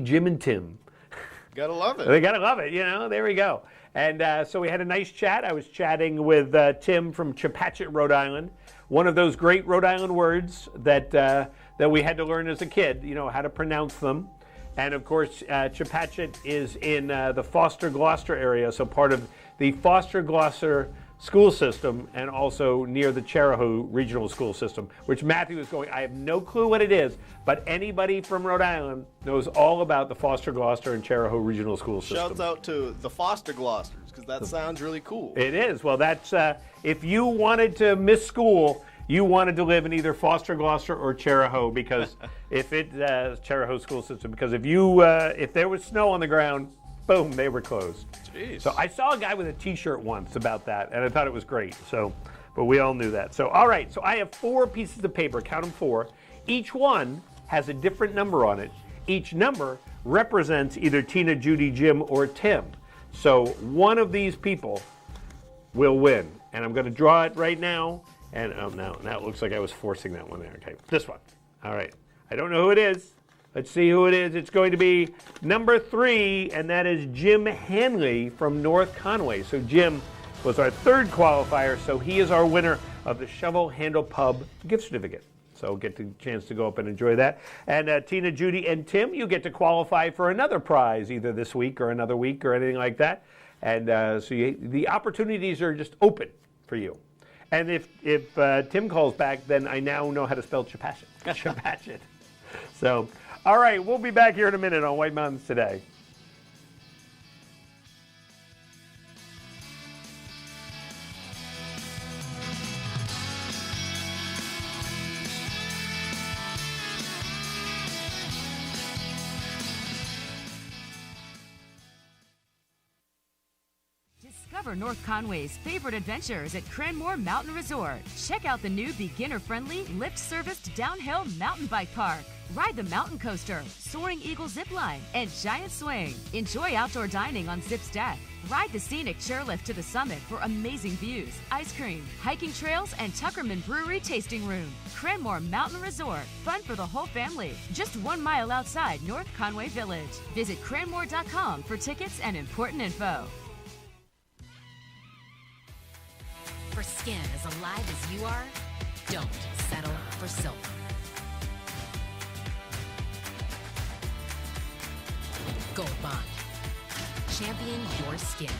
Jim, and Tim. Gotta love it. They gotta love it, there we go. And so we had a nice chat. I was chatting with Tim from Chepachet, Rhode Island. One of those great Rhode Island words that we had to learn as a kid, how to pronounce them. And of course, Chepachet is in the Foster-Gloucester area, so part of the Foster-Gloucester school system and also near the Chariho Regional School System, which Matthew is going, I have no clue what it is, but anybody from Rhode Island knows all about the Foster-Gloucester and Chariho Regional School System. Shouts out to the Foster-Gloucesters, because that sounds really cool. It is. Well, that's, if you wanted to miss school, you wanted to live in either Foster-Gloucester or Chariho, because if Chariho School System, because if there was snow on the ground, boom, they were closed. Jeez. So I saw a guy with a T-shirt once about that, and I thought it was great. But we all knew that. So, all right. So I have 4 pieces of paper. Count them 4. Each one has a different number on it. Each number represents either Tina, Judy, Jim, or Tim. So one of these people will win, and I'm going to draw it right now. And now it looks like I was forcing that one there. Okay, this one. All right. I don't know who it is. Let's see who it is. It's going to be number 3, and that is Jim Hanley from North Conway. So Jim was our 3rd qualifier, so he is our winner of the Shovel Handle Pub gift certificate. So get the chance to go up and enjoy that. And Tina, Judy, and Tim, you get to qualify for another prize either this week or another week or anything like that. And so the opportunities are just open. for you. And if Tim calls back, then I now know how to spell Chepachet. Chepachet. So, all right, we'll be back here in a minute on White Mountains Today. Discover North Conway's favorite adventures at Cranmore Mountain Resort. Check out the new beginner-friendly, lift-serviced downhill mountain bike park. Ride the mountain coaster, Soaring Eagle zipline, and giant swing. Enjoy outdoor dining on Zip's deck. Ride the scenic chairlift to the summit for amazing views, ice cream, hiking trails, and Tuckerman Brewery tasting room. Cranmore Mountain Resort. Fun for the whole family. Just 1 mile outside North Conway Village. Visit cranmore.com for tickets and important info. For skin as alive as you are, don't settle for silver. Gold Bond. Champion your skin.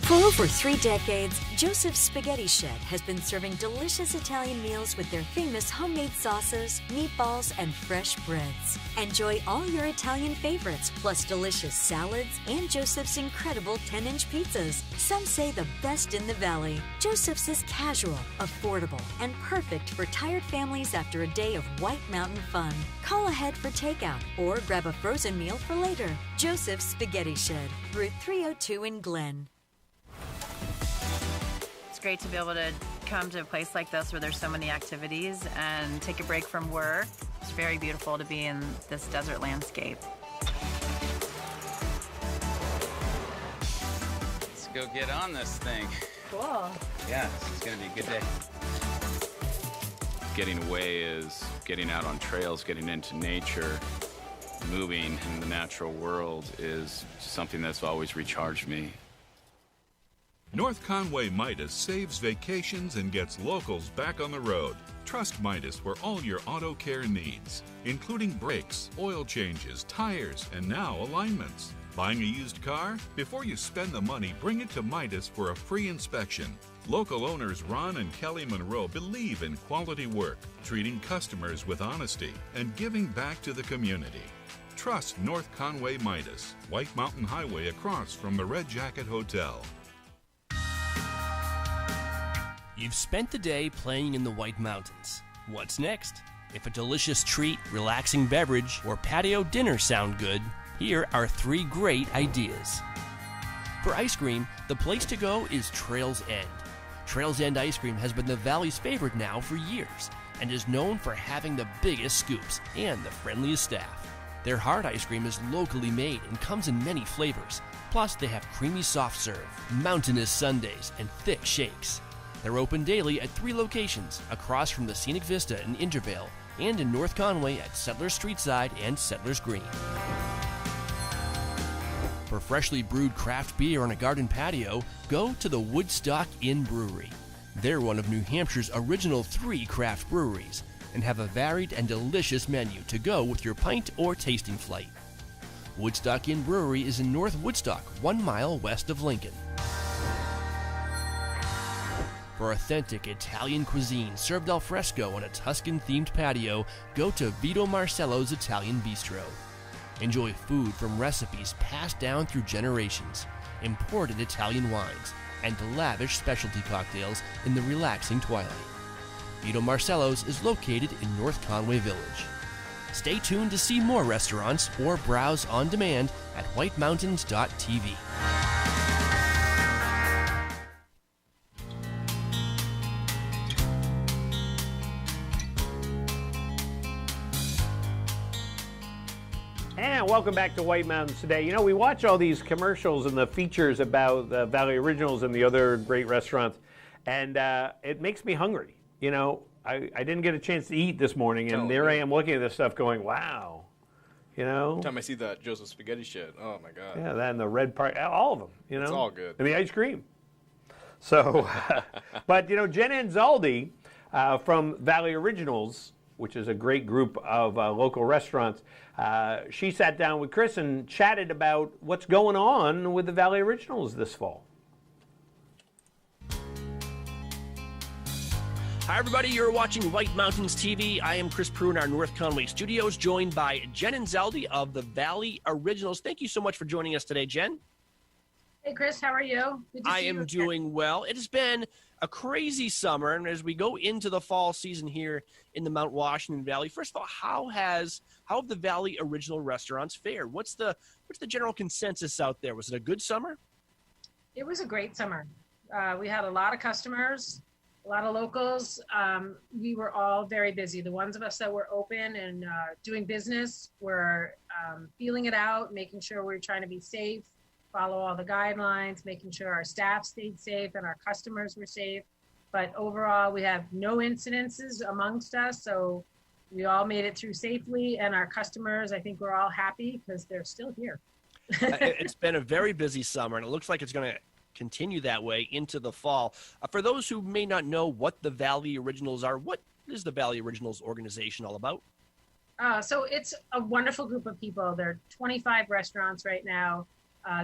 For over 3 decades, Joseph's Spaghetti Shed has been serving delicious Italian meals with their famous homemade sauces, meatballs, and fresh breads. Enjoy all your Italian favorites, plus delicious salads and Joseph's incredible 10-inch pizzas. Some say the best in the valley. Joseph's is casual, affordable, and perfect for tired families after a day of White Mountain fun. Call ahead for takeout or grab a frozen meal for later. Joseph's Spaghetti Shed, Route 302 in Glen. It's great to be able to come to a place like this where there's so many activities and take a break from work. It's very beautiful to be in this desert landscape. Let's go get on this thing. Cool. Yeah, it's going to be a good day. Getting away is getting out on trails, getting into nature. Moving in the natural world is something that's always recharged me. North Conway Midas saves vacations and gets locals back on the road. Trust Midas for all your auto care needs, including brakes, oil changes, tires, and now alignments. Buying a used car? Before you spend the money, bring it to Midas for a free inspection. Local owners Ron and Kelly Monroe believe in quality work, treating customers with honesty, and giving back to the community. Trust North Conway Midas, White Mountain Highway across from the Red Jacket Hotel. You've spent the day playing in the White Mountains. What's next? If a delicious treat, relaxing beverage, or patio dinner sound good, here are 3 great ideas. For ice cream, the place to go is Trails End. Trails End ice cream has been the Valley's favorite now for years and is known for having the biggest scoops and the friendliest staff. Their hard ice cream is locally made and comes in many flavors. Plus, they have creamy soft serve, mountainous sundaes, and thick shakes. They're open daily at 3 locations across from the Scenic Vista in Intervale and in North Conway at Settlers Streetside and Settlers Green. For freshly brewed craft beer on a garden patio, go to the Woodstock Inn Brewery. They're one of New Hampshire's original 3 craft breweries and have a varied and delicious menu to go with your pint or tasting flight. Woodstock Inn Brewery is in North Woodstock, 1 mile west of Lincoln. For authentic Italian cuisine served al fresco on a Tuscan-themed patio, go to Vito Marcello's Italian Bistro. Enjoy food from recipes passed down through generations, imported Italian wines, and lavish specialty cocktails in the relaxing twilight. Vito Marcello's is located in North Conway Village. Stay tuned to see more restaurants or browse on demand at whitemountains.tv. And welcome back to White Mountains Today. You know, we watch all these commercials and the features about the Valley Originals and the other great restaurants, and it makes me hungry. You know, I didn't get a chance to eat this morning, and there I am looking at this stuff going, wow. You know? Every time I see that Joseph's Spaghetti Shed, oh my God. Yeah, that and the red part, all of them, you know? It's all good. And the ice cream. So, but, you know, Jen Anzaldi from Valley Originals, which is a great group of local restaurants, she sat down with Chris and chatted about what's going on with the Valley Originals this fall. Hi, everybody. You're watching White Mountains TV. I am Chris Prue in our North Conway studios, joined by Jen and Zeldy of the Valley Originals. Thank you so much for joining us today, Jen. Hey, Chris. How are you? Good to I see you am again. doing well. It has been a crazy summer, and as we go into the fall season here in the Mount Washington Valley, first of all, how have the Valley Original restaurants fared? What's the general consensus out there? Was it a good summer? It was a great summer. We had a lot of customers, a lot of locals. We were all very busy. The ones of us that were open and doing business were feeling it out, making sure we were trying to be safe, follow all the guidelines, making sure our staff stayed safe and our customers were safe. But overall, we have no incidences amongst us, so we all made it through safely. And our customers, I think we're all happy because they're still here. It's been a very busy summer, and it looks like it's going to continue that way into the fall. For those who may not know what the Valley Originals are, what is the Valley Originals organization all about? So it's a wonderful group of people. There are 25 restaurants right now.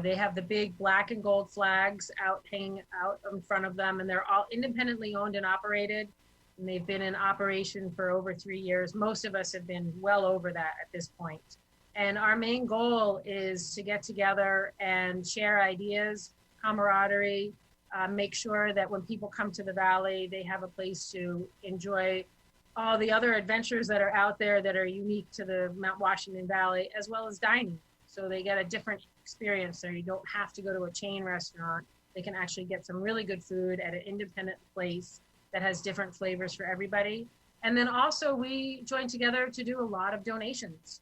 They have the big black and gold flags hanging out in front of them, and they're all independently owned and operated. And they've been in operation for over 3 years. Most of us have been well over that at this point. And our main goal is to get together and share ideas, camaraderie, make sure that when people come to the Valley, they have a place to enjoy all the other adventures that are out there that are unique to the Mount Washington Valley, as well as dining. So they get a different experience there. You don't have to go to a chain restaurant. They can actually get some really good food at an independent place that has different flavors for everybody. And then also we joined together to do a lot of donations.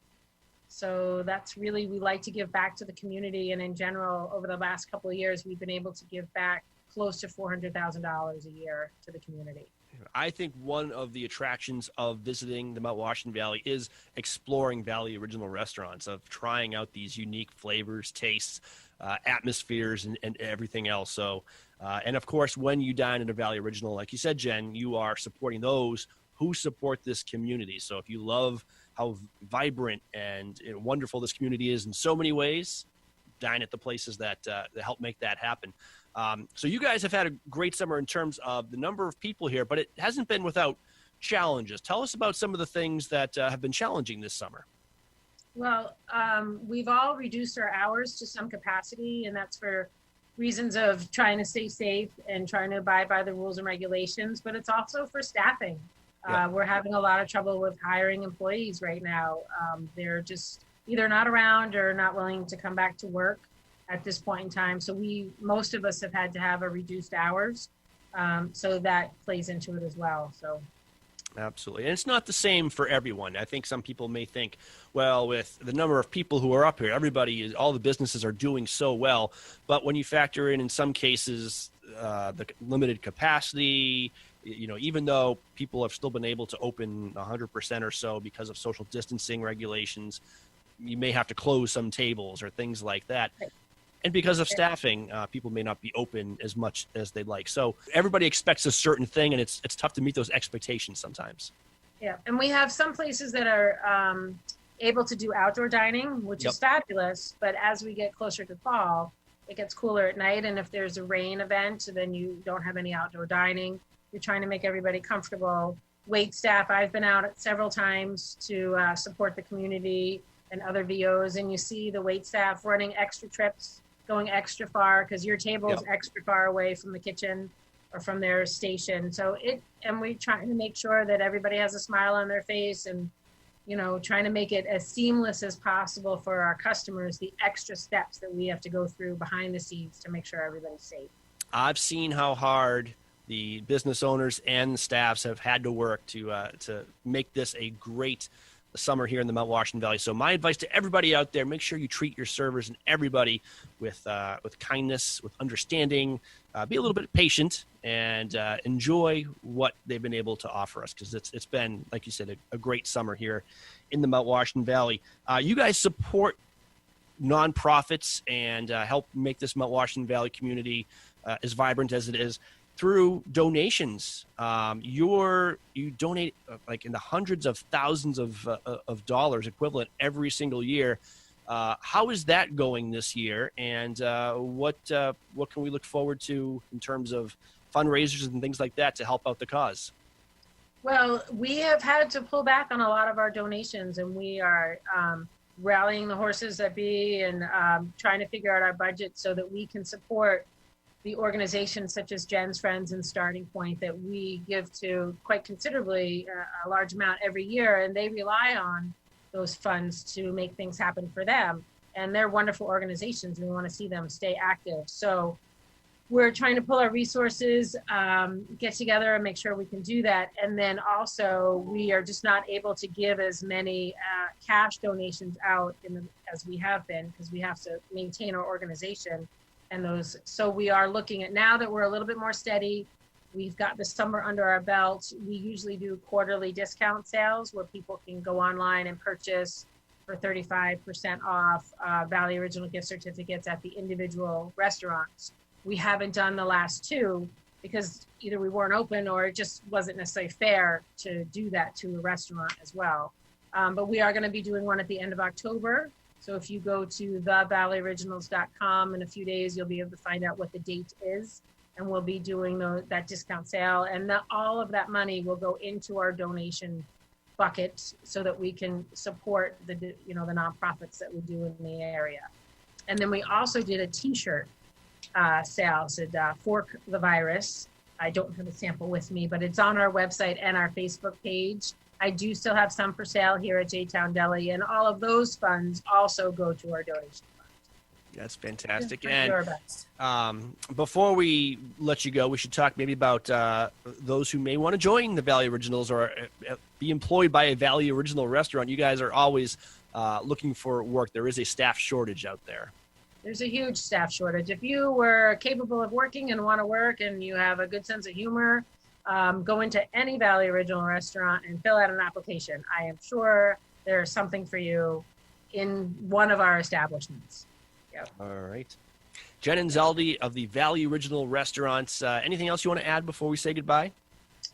So that's really, we like to give back to the community. And in general, over the last couple of years, we've been able to give back close to $400,000 a year to the community. I think one of the attractions of visiting the Mount Washington Valley is exploring Valley Original restaurants, of trying out these unique flavors, tastes, atmospheres, and everything else. So, and of course, when you dine at a Valley Original, like you said, Jen, you are supporting those who support this community. So if you love how vibrant and wonderful this community is in so many ways, dine at the places that help make that happen. So you guys have had a great summer in terms of the number of people here, but it hasn't been without challenges. Tell us about some of the things that have been challenging this summer. Well, we've all reduced our hours to some capacity, and that's for reasons of trying to stay safe and trying to abide by the rules and regulations, but it's also for staffing. Yeah. We're having a lot of trouble with hiring employees right now. They're just either not around or not willing to come back to work at this point in time. So most of us have had to have a reduced hours. So that plays into it as well. So. Absolutely. And it's not the same for everyone. I think some people may think, well, with the number of people who are up here, all the businesses are doing so well. But when you factor in some cases, the limited capacity, even though people have still been able to open 100% or so because of social distancing regulations, you may have to close some tables or things like that. And because of staffing, people may not be open as much as they'd like. So everybody expects a certain thing, and it's tough to meet those expectations sometimes. Yeah, and we have some places that are able to do outdoor dining, which is fabulous. But as we get closer to fall, it gets cooler at night. And if there's a rain event, then you don't have any outdoor dining. You're trying to make everybody comfortable. Wait staff, I've been out several times to support the community and other VOs, and you see the wait staff running extra trips, going extra far because your table is extra far away from the kitchen or from their station. So we're trying to make sure that everybody has a smile on their face and, trying to make it as seamless as possible for our customers, the extra steps that we have to go through behind the scenes to make sure everybody's safe. I've seen how hard the business owners and staffs have had to work to make this a great summer here in the Mount Washington Valley. So my advice to everybody out there, make sure you treat your servers and everybody with kindness, with understanding, be a little bit patient, and enjoy what they've been able to offer us, because it's been, like you said, a great summer here in the Mount Washington Valley. You guys support nonprofits and help make this Mount Washington Valley community as vibrant as it is through donations. You donate like in the hundreds of thousands of dollars equivalent every single year. How is that going this year? And what can we look forward to in terms of fundraisers and things like that to help out the cause? Well, we have had to pull back on a lot of our donations, and we are rallying the horses that be and trying to figure out our budget so that we can support the organizations such as Jen's Friends and Starting Point that we give to quite considerably, a large amount every year, and they rely on those funds to make things happen for them. And they're wonderful organizations, and we want to see them stay active. So we're trying to pull our resources, get together and make sure we can do that. And then also we are just not able to give as many cash donations out as we have been, because we have to maintain our organization and those. So we are looking at, now that we're a little bit more steady, we've got the summer under our belt. We usually do quarterly discount sales where people can go online and purchase for 35% off Valley Original gift certificates at the individual restaurants. We haven't done the last two because either we weren't open or it just wasn't necessarily fair to do that to a restaurant as well. But we are going to be doing one at the end of October. So if you go to thevalleyoriginals.com in a few days, you'll be able to find out what the date is. And we'll be doing that discount sale. And all of that money will go into our donation bucket so that we can support the nonprofits that we do in the area. And then we also did a t-shirt sale, said Fork the Virus. I don't have a sample with me, but it's on our website and our Facebook page. I do still have some for sale here at J-Town Deli, and all of those funds also go to our donation fund. That's fantastic. Just And before we let you go, we should talk maybe about those who may want to join the Valley Originals or be employed by a Valley Original restaurant. You guys are always looking for work. There is a staff shortage out there. There's a huge staff shortage. If you were capable of working and want to work and you have a good sense of humor, go into any Valley Original restaurant and fill out an application. I am sure there's something for you in one of our establishments. Yep. All right. Jen and Zaldi of the Valley Original Restaurants. Anything else you want to add before we say goodbye?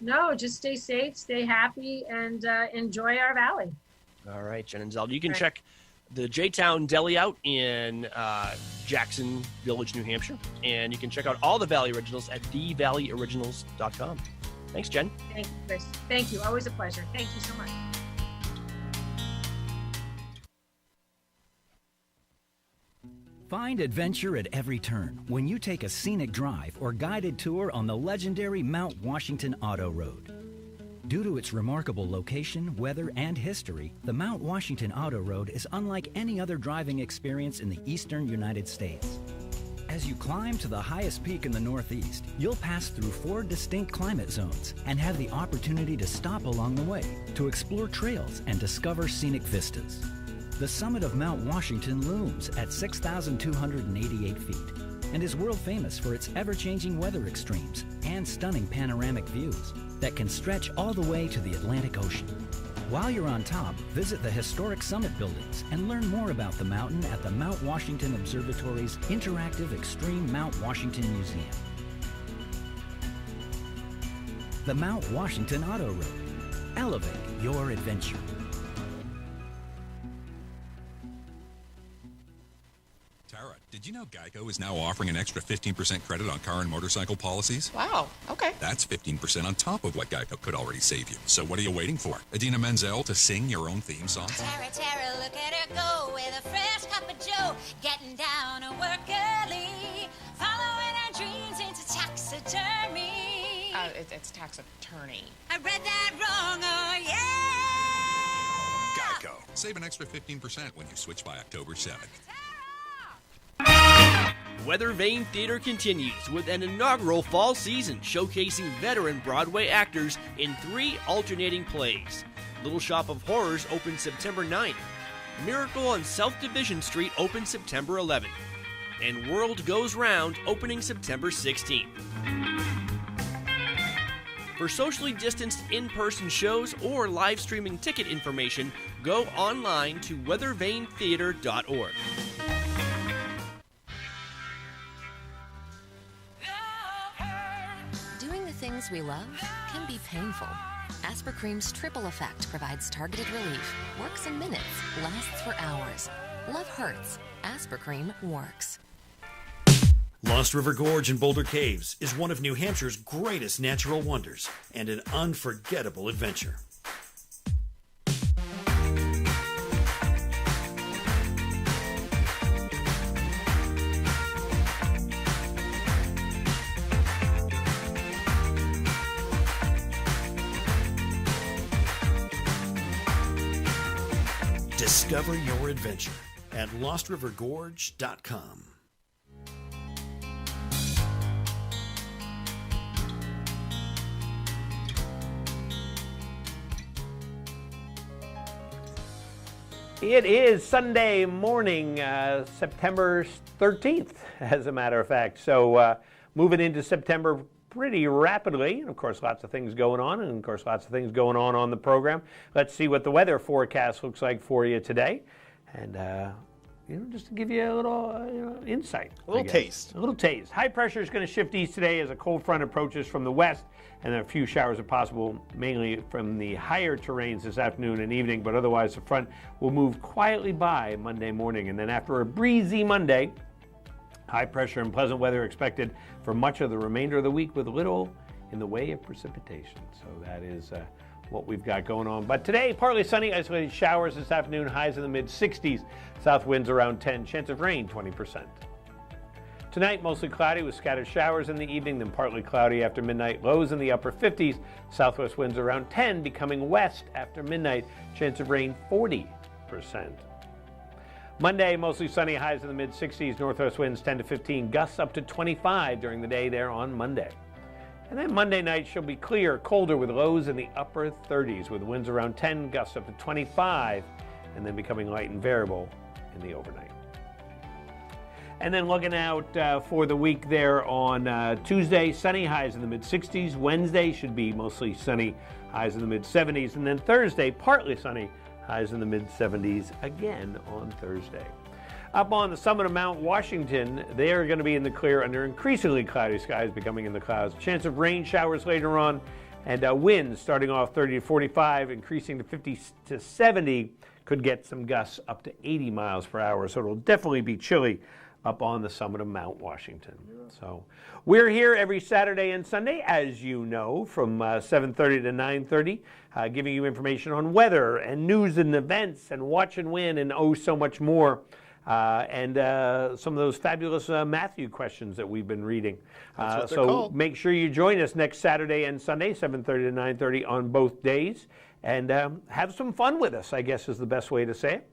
No, just stay safe, stay happy, and enjoy our Valley. All right, Jen and Zaldi. You can check the J-Town Deli out in Jackson Village, New Hampshire. And you can check out all the Valley Originals at thevalleyoriginals.com. Thanks, Jen. Thank you, Chris. Thank you. Always a pleasure. Thank you so much. Find adventure at every turn when you take a scenic drive or guided tour on the legendary Mount Washington Auto Road. Due to its remarkable location, weather, and history, the Mount Washington Auto Road is unlike any other driving experience in the eastern United States. As you climb to the highest peak in the Northeast, you'll pass through 4 distinct climate zones and have the opportunity to stop along the way to explore trails and discover scenic vistas. The summit of Mount Washington looms at 6,288 feet and is world famous for its ever-changing weather extremes and stunning panoramic views that can stretch all the way to the Atlantic Ocean. While you're on top, visit the historic summit buildings and learn more about the mountain at the Mount Washington Observatory's interactive Extreme Mount Washington Museum. The Mount Washington Auto Road. Elevate your adventure. Tara, did you know Geico is now offering an extra 15% credit on car and motorcycle policies? Wow, okay. That's 15% on top of what Geico could already save you. So what are you waiting for? Idina Menzel to sing your own theme song? Tara, Tara, look at her go with a fresh cup of joe, getting down to work early, following her dreams into taxidermy. It's tax attorney. I read that wrong, oh yeah! Geico. Save an extra 15% when you switch by October 7th. Weather Vane Theater continues with an inaugural fall season showcasing veteran Broadway actors in 3 alternating plays. Little Shop of Horrors opens September 9th. Miracle on South Division Street opens September 11th. And World Goes Round opening September 16th. For socially distanced in-person shows or live streaming ticket information, go online to weathervanetheater.org. Doing the things we love can be painful. Aspercream's triple effect provides targeted relief, works in minutes, lasts for hours. Love hurts. Aspercream works. Lost River Gorge in Boulder Caves is one of New Hampshire's greatest natural wonders and an unforgettable adventure. Discover your adventure at lostrivergorge.com. It is Sunday morning, September 13th, as a matter of fact. So moving into September pretty rapidly, and of course lots of things going on, and of course lots of things going on the program. Let's see what the weather forecast looks like for you today, and just to give you a little insight. A little taste. A little taste. High pressure is going to shift east today as a cold front approaches from the west, and a few showers are possible, mainly from the higher terrains this afternoon and evening, but otherwise the front will move quietly by Monday morning. And then after a breezy Monday, high pressure and pleasant weather expected for much of the remainder of the week with little in the way of precipitation. So that is what we've got going on. But today, partly sunny, isolated showers this afternoon, highs in the mid-60s, south winds around 10, chance of rain 20%. Tonight, mostly cloudy with scattered showers in the evening, then partly cloudy after midnight, lows in the upper 50s, southwest winds around 10, becoming west after midnight, chance of rain 40%. Monday, mostly sunny, highs in the mid-60s, northwest winds 10 to 15, gusts up to 25 during the day there on Monday. And then Monday night shall be clear, colder with lows in the upper 30s, with winds around 10, gusts up to 25, and then becoming light and variable in the overnight. And then looking out for the week there on Tuesday, sunny, highs in the mid-60s. Wednesday should be mostly sunny, highs in the mid-70s. And then Thursday, partly sunny, highs in the mid-70s again on Thursday. Up on the summit of Mount Washington, they are going to be in the clear under increasingly cloudy skies, becoming in the clouds. Chance of rain showers later on, and winds starting off 30 to 45, increasing to 50 to 70, could get some gusts up to 80 miles per hour. So it'll definitely be chilly up on the summit of Mount Washington. So we're here every Saturday and Sunday, as you know, from 7:30 to 9:30, giving you information on weather and news and events and watch and win and oh so much more. And some of those fabulous Matthew questions that we've been reading. So make sure you join us next Saturday and Sunday, 7:30 to 9:30 on both days, and have some fun with us, I guess is the best way to say it.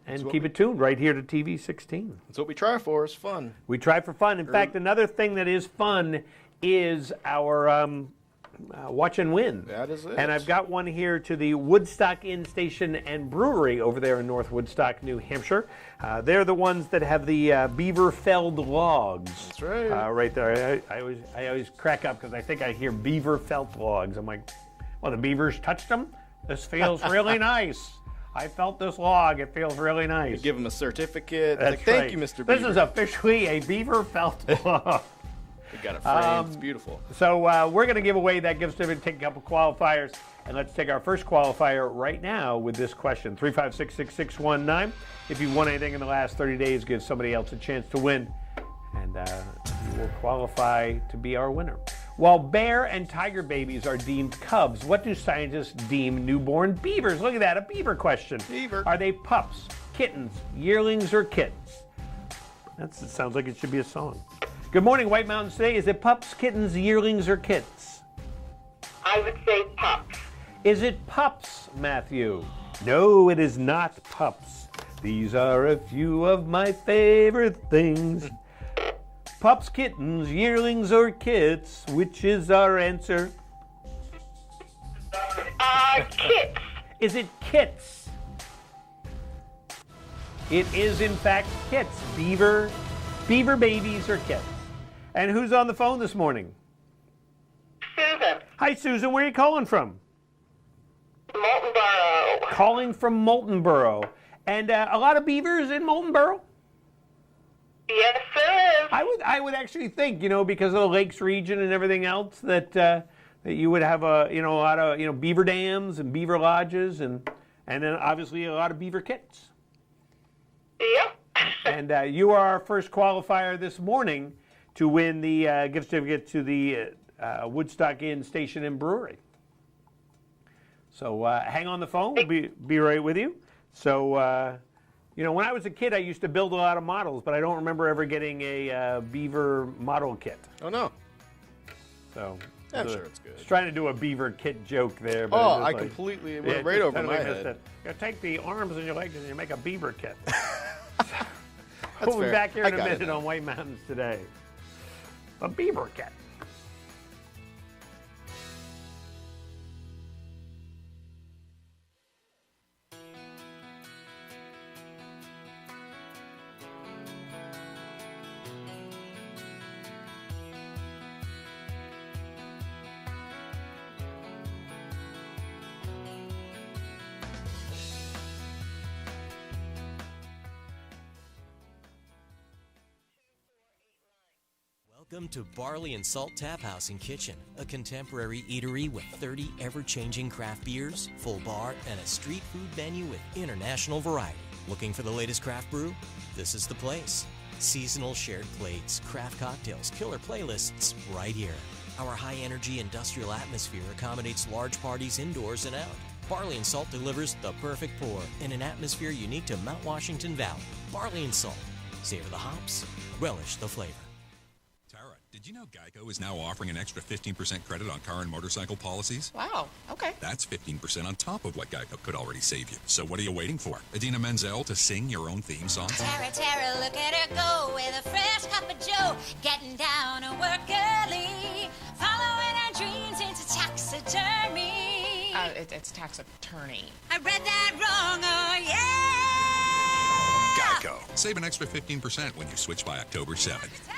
And keep it tuned right here to TV 16. That's what we try for, is fun. We try for fun. In fact, another thing that is fun is our Watch and Win. That is it. And I've got one here to the Woodstock Inn Station and Brewery over there in North Woodstock, New Hampshire. They're the ones that have the beaver felled logs. That's right. Right there. I always crack up because I think I hear beaver felt logs. I'm like, well, the beavers touched them? This feels really nice. I felt this log. It feels really nice. You give them a certificate. That's like, Thank right. you, Mr. Beaver. This is officially a beaver felt log. We got it framed. It's beautiful. So we're going to give away that gift certificate, take a couple qualifiers, and let's take our first qualifier right now with this question. 3566619. If you won anything in the last 30 days, give somebody else a chance to win, and you will qualify to be our winner. While bear and tiger babies are deemed cubs, what do scientists deem newborn beavers? Look at that, a beaver question. Beaver. Are they pups, kittens, yearlings, or kits? It sounds like it should be a song. Good morning, White Mountains today. Is it pups, kittens, yearlings, or kits? I would say pups. Is it pups, Matthew? No, it is not pups. These are a few of my favorite things. Pups, kittens, yearlings, or kits? Which is our answer? Kits. Is it kits? It is, in fact, kits. Beaver babies, or kits. And who's on the phone this morning? Susan. Hi, Susan. Where are you calling from? Moultonboro. Calling from Moultonboro. And a lot of beavers in Moultonboro? Yes, there is. I would actually think, because of the lakes region and everything else, that you would have a lot of beaver dams and beaver lodges, and then obviously a lot of beaver kits. Yep. And you are our first qualifier this morning to win the gift certificate to the Woodstock Inn Station and Brewery. So hang on the phone. We'll be right with you. So, when I was a kid, I used to build a lot of models, but I don't remember ever getting a beaver model kit. Oh, no. So I'm sure it's good. I was trying to do a beaver kit joke there. But I completely went right over my head. You take the arms and your legs and you make a beaver kit. That's We'll be fair. back here in a I got it minute now. on White Mountains Today. A beaver kit. Welcome to Barley and Salt Tap House and Kitchen, a contemporary eatery with 30 ever-changing craft beers, full bar, and a street food menu with international variety. Looking for the latest craft brew? This is the place. Seasonal shared plates, craft cocktails, killer playlists, right here. Our high-energy industrial atmosphere accommodates large parties indoors and out. Barley and Salt delivers the perfect pour in an atmosphere unique to Mount Washington Valley. Barley and Salt. Savor the hops, relish the flavor. Did you know Geico is now offering an extra 15% credit on car and motorcycle policies? Wow, okay. That's 15% on top of what Geico could already save you. So what are you waiting for? Idina Menzel to sing your own theme song? Tara, Tara, look at her go with a fresh cup of joe, getting down to work early, following her dreams into taxidermy. It's tax attorney. I read that wrong, oh yeah! Geico. Save an extra 15% when you switch by October 7th.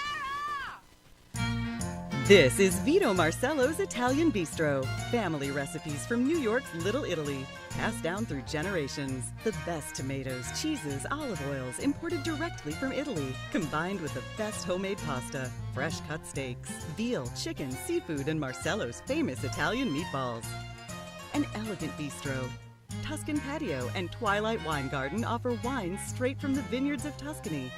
This is Vito Marcello's Italian Bistro. Family recipes from New York's Little Italy, passed down through generations. The best tomatoes, cheeses, olive oils imported directly from Italy, combined with the best homemade pasta, fresh cut steaks, veal, chicken, seafood, and Marcello's famous Italian meatballs. An elegant bistro. Tuscan Patio and Twilight Wine Garden offer wines straight from the vineyards of Tuscany.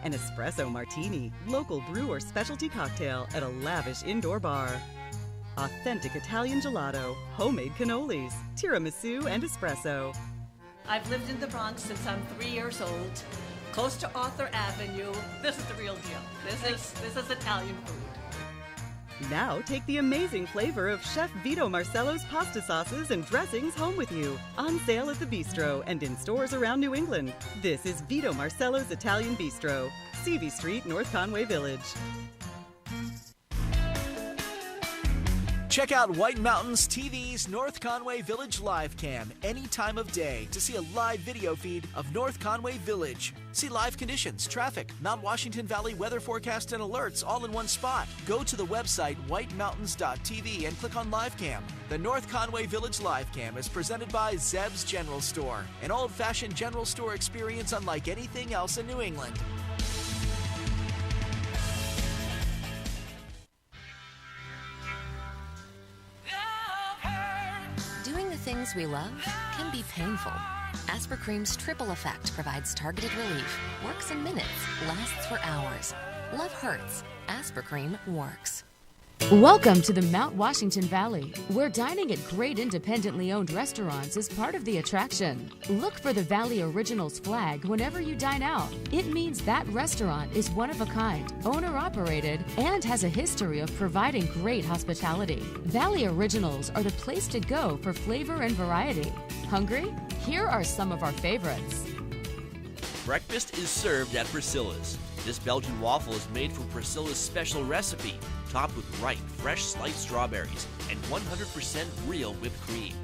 An espresso martini, local brew or specialty cocktail at a lavish indoor bar. Authentic Italian gelato, homemade cannolis, tiramisu, and espresso. I've lived in the Bronx since I'm 3 years old, close to Arthur Avenue. This is the real deal. This is Italian food. Now take the amazing flavor of Chef Vito Marcello's pasta sauces and dressings home with you. On sale at the Bistro and in stores around New England. This is Vito Marcello's Italian Bistro, Seavey Street, North Conway Village. Check out White Mountains TV's North Conway Village live cam any time of day to see a live video feed of North Conway Village. See live conditions, traffic, Mount Washington Valley weather forecast and alerts all in one spot. Go to the website whitemountains.tv and click on live cam. The North Conway Village live cam is presented by Zeb's General Store, an old-fashioned general store experience unlike anything else in New England. Doing the things we love can be painful. Aspercream's triple effect provides targeted relief, works in minutes, lasts for hours. Love hurts. Aspercream works. Welcome to the Mount Washington Valley, where dining at great independently owned restaurants is part of the attraction. Look for the Valley Originals flag whenever you dine out. It means that restaurant is one of a kind, owner-operated, and has a history of providing great hospitality. Valley Originals are the place to go for flavor and variety. Hungry? Here are some of our favorites. Breakfast is served at Priscilla's. This Belgian waffle is made from Priscilla's special recipe, topped with ripe, fresh sliced strawberries and 100% real whipped cream.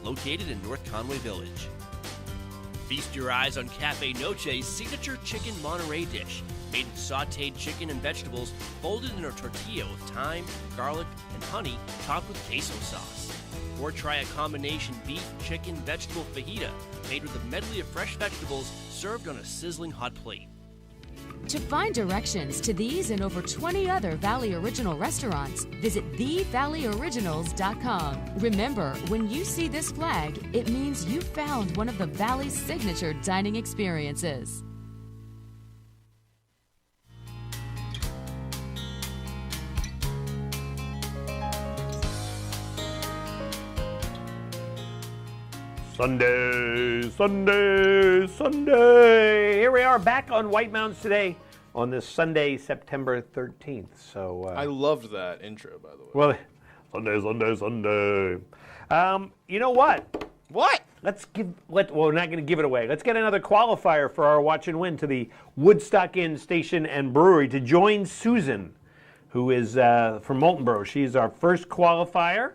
Located in North Conway Village. Feast your eyes on Cafe Noche's signature chicken Monterey dish, made with sautéed chicken and vegetables folded in a tortilla with thyme, garlic, and honey, topped with queso sauce. Or try a combination beef, chicken, vegetable fajita, made with a medley of fresh vegetables served on a sizzling hot plate. To find directions to these and over 20 other Valley Original restaurants, visit thevalleyoriginals.com. Remember, when you see this flag, it means you found one of the Valley's signature dining experiences. Sunday, Sunday, Sunday. Here we are back on White Mountains today on this Sunday, September 13th. So I loved that intro, by the way. well, Sunday, Sunday, Sunday. You know what? What? Well, we're not going to give it away. Let's get another qualifier for our Watch and Win to the Woodstock Inn Station and Brewery to join Susan, who is from Moultonborough. She's our first qualifier.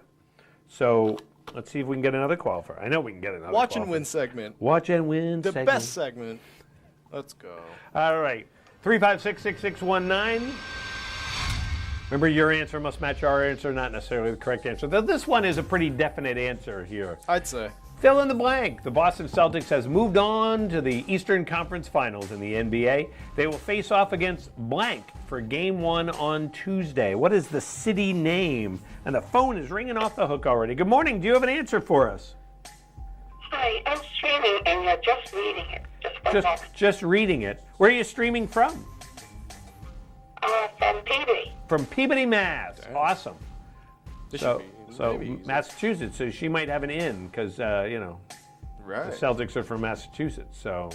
So let's see if we can get another qualifier. I know we can get another Watch qualifier. and Win segment. Watch and Win The segment. best segment. Let's go. All right. 356-6619. Remember, your answer must match our answer, not necessarily the correct answer. Though this one is a pretty definite answer here. I'd say. Fill in the blank. The Boston Celtics has moved on to the Eastern Conference Finals in the NBA. They will face off against blank for Game 1 on Tuesday. What is the city name? And the phone is ringing off the hook already. Good morning. Do you have an answer for us? Hi, I'm streaming and you're just reading it. Just reading it. Where are you streaming from? From Peabody. From Peabody, Mass. Awesome. This So should be Massachusetts. So she might have an in because the Right. Celtics are from Massachusetts. So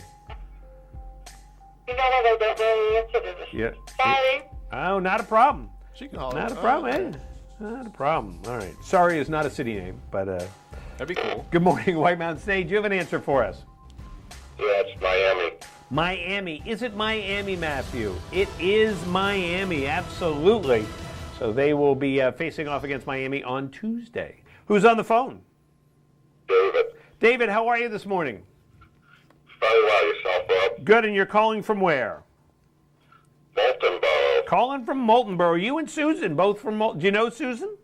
You know what? I don't know the answer to this. yeah. Sorry. Oh, not a problem. She can holler. Not a problem. Eh? Not a problem. All right. Sorry is not a city name, but That'd be cool. good morning, White Mountain State. Do you have an answer for us? Yeah, it's Miami. Miami. Is it Miami, Matthew? It is Miami, absolutely. So they will be facing off against Miami on Tuesday. Who's on the phone? David. David, how are you this morning? Very well, yourself, Rob. Good, and you're calling from where? Moultonborough. Calling from Moultonborough. You and Susan, both from Moulton. Do you know Susan?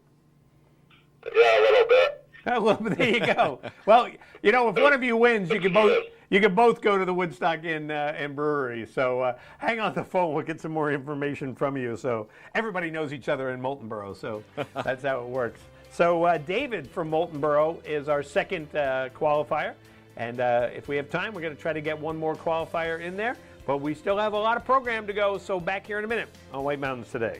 Yeah, a little bit. Well, there you go. Well, if one of you wins, you can both go to the Woodstock Inn and Brewery. So hang on the phone. We'll get some more information from you. So everybody knows each other in Moultonborough. So that's how it works. So David from Moultonborough is our second qualifier. And if we have time, we're going to try to get one more qualifier in there. But we still have a lot of program to go. So back here in a minute on White Mountains Today.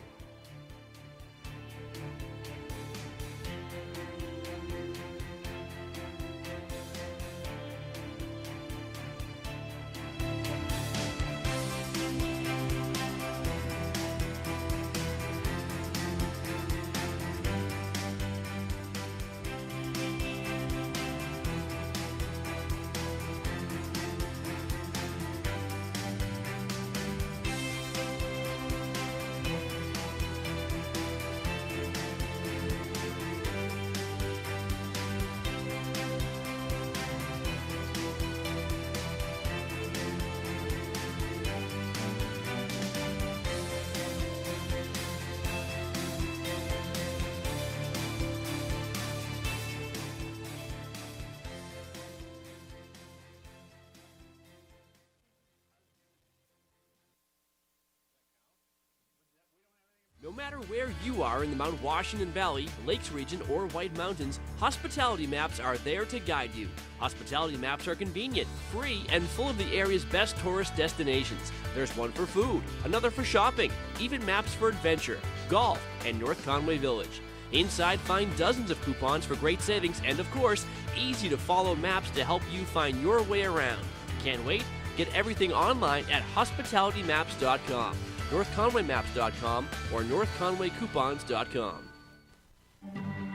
No matter where you are in the Mount Washington Valley, Lakes region, or White Mountains, Hospitality Maps are there to guide you. Hospitality Maps are convenient, free, and full of the area's best tourist destinations. There's one for food, another for shopping, even maps for adventure, golf, and North Conway Village. Inside, find dozens of coupons for great savings and, of course, easy-to-follow maps to help you find your way around. Can't wait? Get everything online at hospitalitymaps.com. NorthConwayMaps.com or NorthConwayCoupons.com.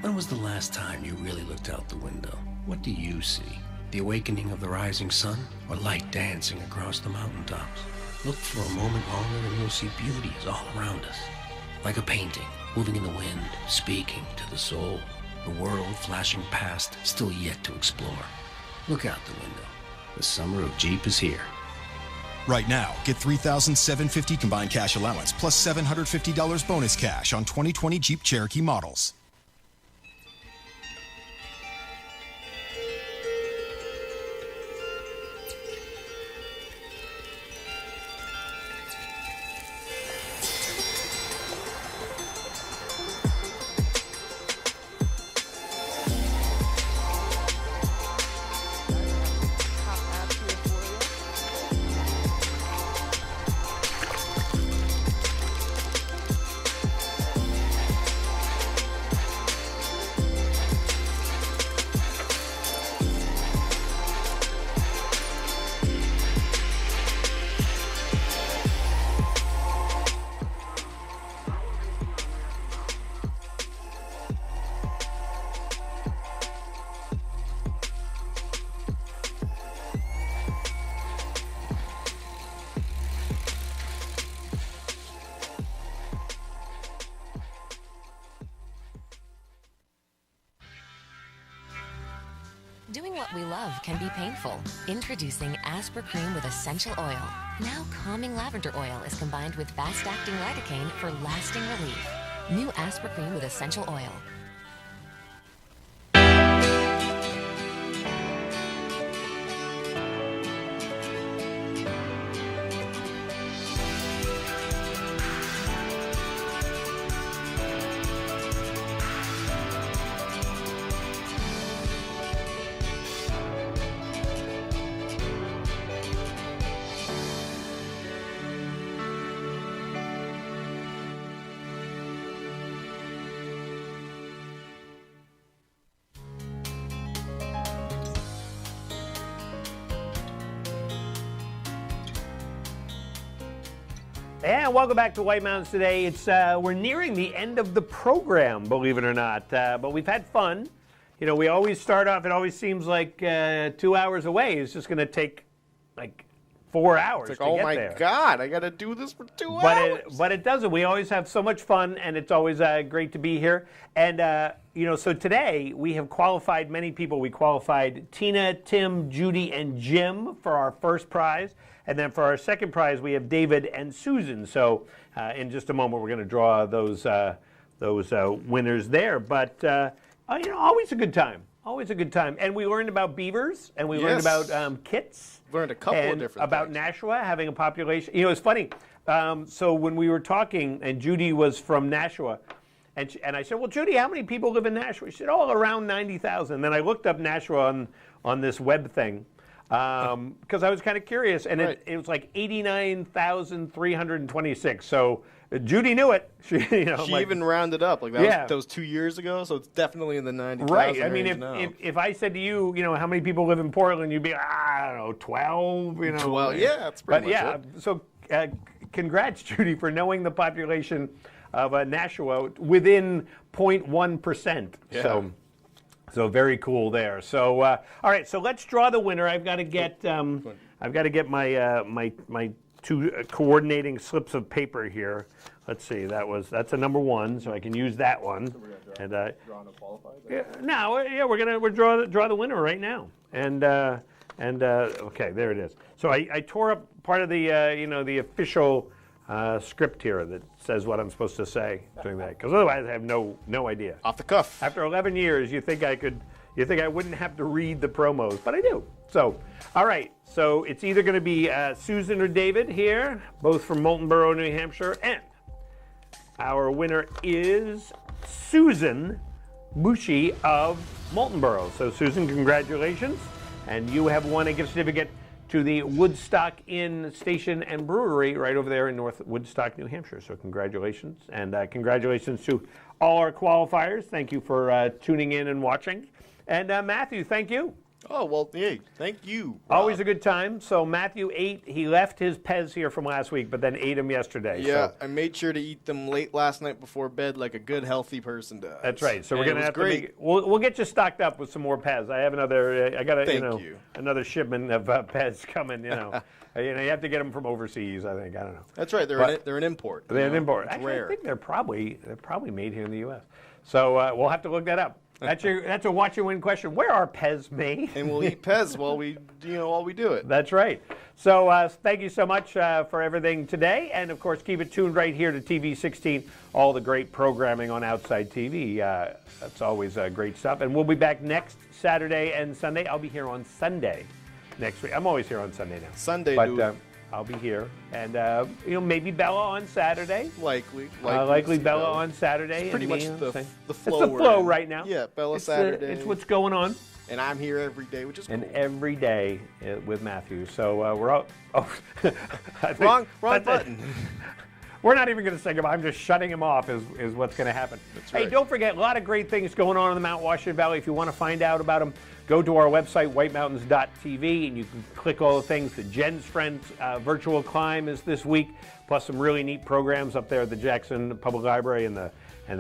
When was the last time you really looked out the window? What do you see? The awakening of the rising sun or light dancing across the mountaintops? Look for a moment longer and you'll see beauty is all around us. Like a painting, moving in the wind, speaking to the soul. The world flashing past, still yet to explore. Look out the window. The summer of Jeep is here. Right now, get $3,750 combined cash allowance plus $750 bonus cash on 2020 Jeep Cherokee models. love can be painful. Introducing Aspercreme with essential oil. Now calming lavender oil is combined with fast-acting lidocaine for lasting relief. New Aspercreme with essential oil. And welcome back to White Mountains today. It's we're nearing the end of the program, believe it or not. But we've had fun. You know, we always start off. It always seems like 2 hours away. It's just going to take like 4 hours It's to like, oh get my there. God, I got to do this for 2 hours. But it doesn't. We always have so much fun, and it's always great to be here. And you know, so today we have qualified many people. We qualified Tina, Tim, Judy, and Jim for our first prize. And then for our second prize, we have David and Susan. So in just a moment, we're going to draw those winners there. But you know, always a good time. Always a good time. And we learned about beavers, and we learned about kits. Learned a couple of and different about things. Nashua having a population. You know, it's funny. So when we were talking, and Judy was from Nashua, and I said, well, Judy, how many people live in Nashua? She said, oh, around 90,000. Then I looked up Nashua on this web thing. Because I was kind of curious, and it was like 89,326. So Judy knew it. She, you know, She like, even rounded up. Like that was 2 years ago, so it's definitely in the 90,000 right. I mean, range now. if I said to you, you know, how many people live in Portland, you'd be, I don't know, 12. You know, 12, yeah, that's pretty much it. So congrats, Judy, for knowing the population of Nashua within 0.1%. Yeah. So very cool there. So all right, so let's draw the winner. I've got to get my my two coordinating slips of paper here. Let's see. That's a number one, so I can use that one. So we're and draw and qualify. we're draw the winner right now. And okay, there it is. So I tore up part of the you know, the official script here that says what I'm supposed to say during that, because otherwise I have no idea. Off the cuff. After 11 years, you think I wouldn't have to read the promos, but I do. So, all right. So it's either going to be Susan or David here, both from Moultonboro, New Hampshire, and our winner is Susan Bushi of Moultonboro. So Susan, congratulations, and you have won a gift certificate to the Woodstock Inn Station and Brewery right over there in North Woodstock, New Hampshire. So congratulations, and congratulations to all our qualifiers. Thank you for tuning in and watching. And Matthew, thank you. Oh, well, hey, thank you, Rob. Always a good time. So Matthew ate, he left his Pez here from last week, but then ate them yesterday. Yeah, so. I made sure to eat them late last night before bed like a good, healthy person does. That's right. So we're And going to have great. to we'll get you stocked up with some more Pez. I have another, I got Thank a, you. another shipment of Pez coming, you know. You have to get them from overseas, I think. I don't know. That's right. They're an import. They're an import. It's Actually, rare. I think they're probably made here in the U.S. So we'll have to look that up. That's a watch and win question. Where are Pez made? And we'll eat Pez while we do it. That's right. So thank you so much for everything today, and of course keep it tuned right here to TV 16. All the great programming on Outside TV. That's always great stuff. And we'll be back next Saturday and Sunday. I'll be here on Sunday next week. I'm always here on Sunday now. Sunday, but dude. I'll be here, and maybe Bella on Saturday. Likely Bella on Saturday. It's pretty and much me on the Sunday. flow. It's the flow right now. Yeah, Bella it's Saturday. It's what's going on. And I'm here every day, which is cool. And every day with Matthew. So we're out. Oh, wrong button. We're not even going to say goodbye. I'm just shutting him off is what's going to happen. That's Hey, right. don't forget, a lot of great things going on in the Mount Washington Valley. If you want to find out about them, go to our website, whitemountains.tv, and you can click all the things. The Jen's Friends virtual climb is this week, plus some really neat programs up there at the Jackson Public Library and the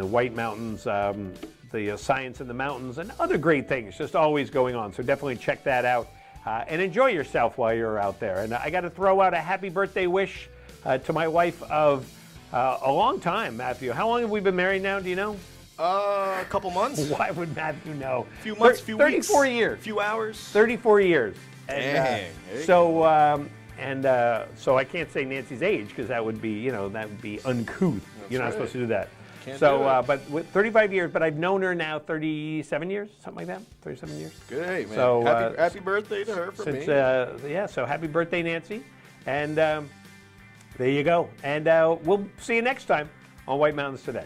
White Mountains, the Science in the Mountains, and other great things just always going on. So definitely check that out and enjoy yourself while you're out there. And I got to throw out a happy birthday wish to my wife of a long time, Matthew. How long have we been married now? Do you know? A couple months. Why would Matthew know? A few months, few 34 weeks. years. Few hours. 34 years. And, Dang. So I can't say Nancy's age because that would be, that would be uncouth. That's You're not right. supposed to do that. Can't so, do it. but with 35 years, but I've known her now 37 years, something like that. 37 years. Good, man. So happy birthday to her from me. So happy birthday, Nancy. And there you go. And we'll see you next time on White Mountains Today.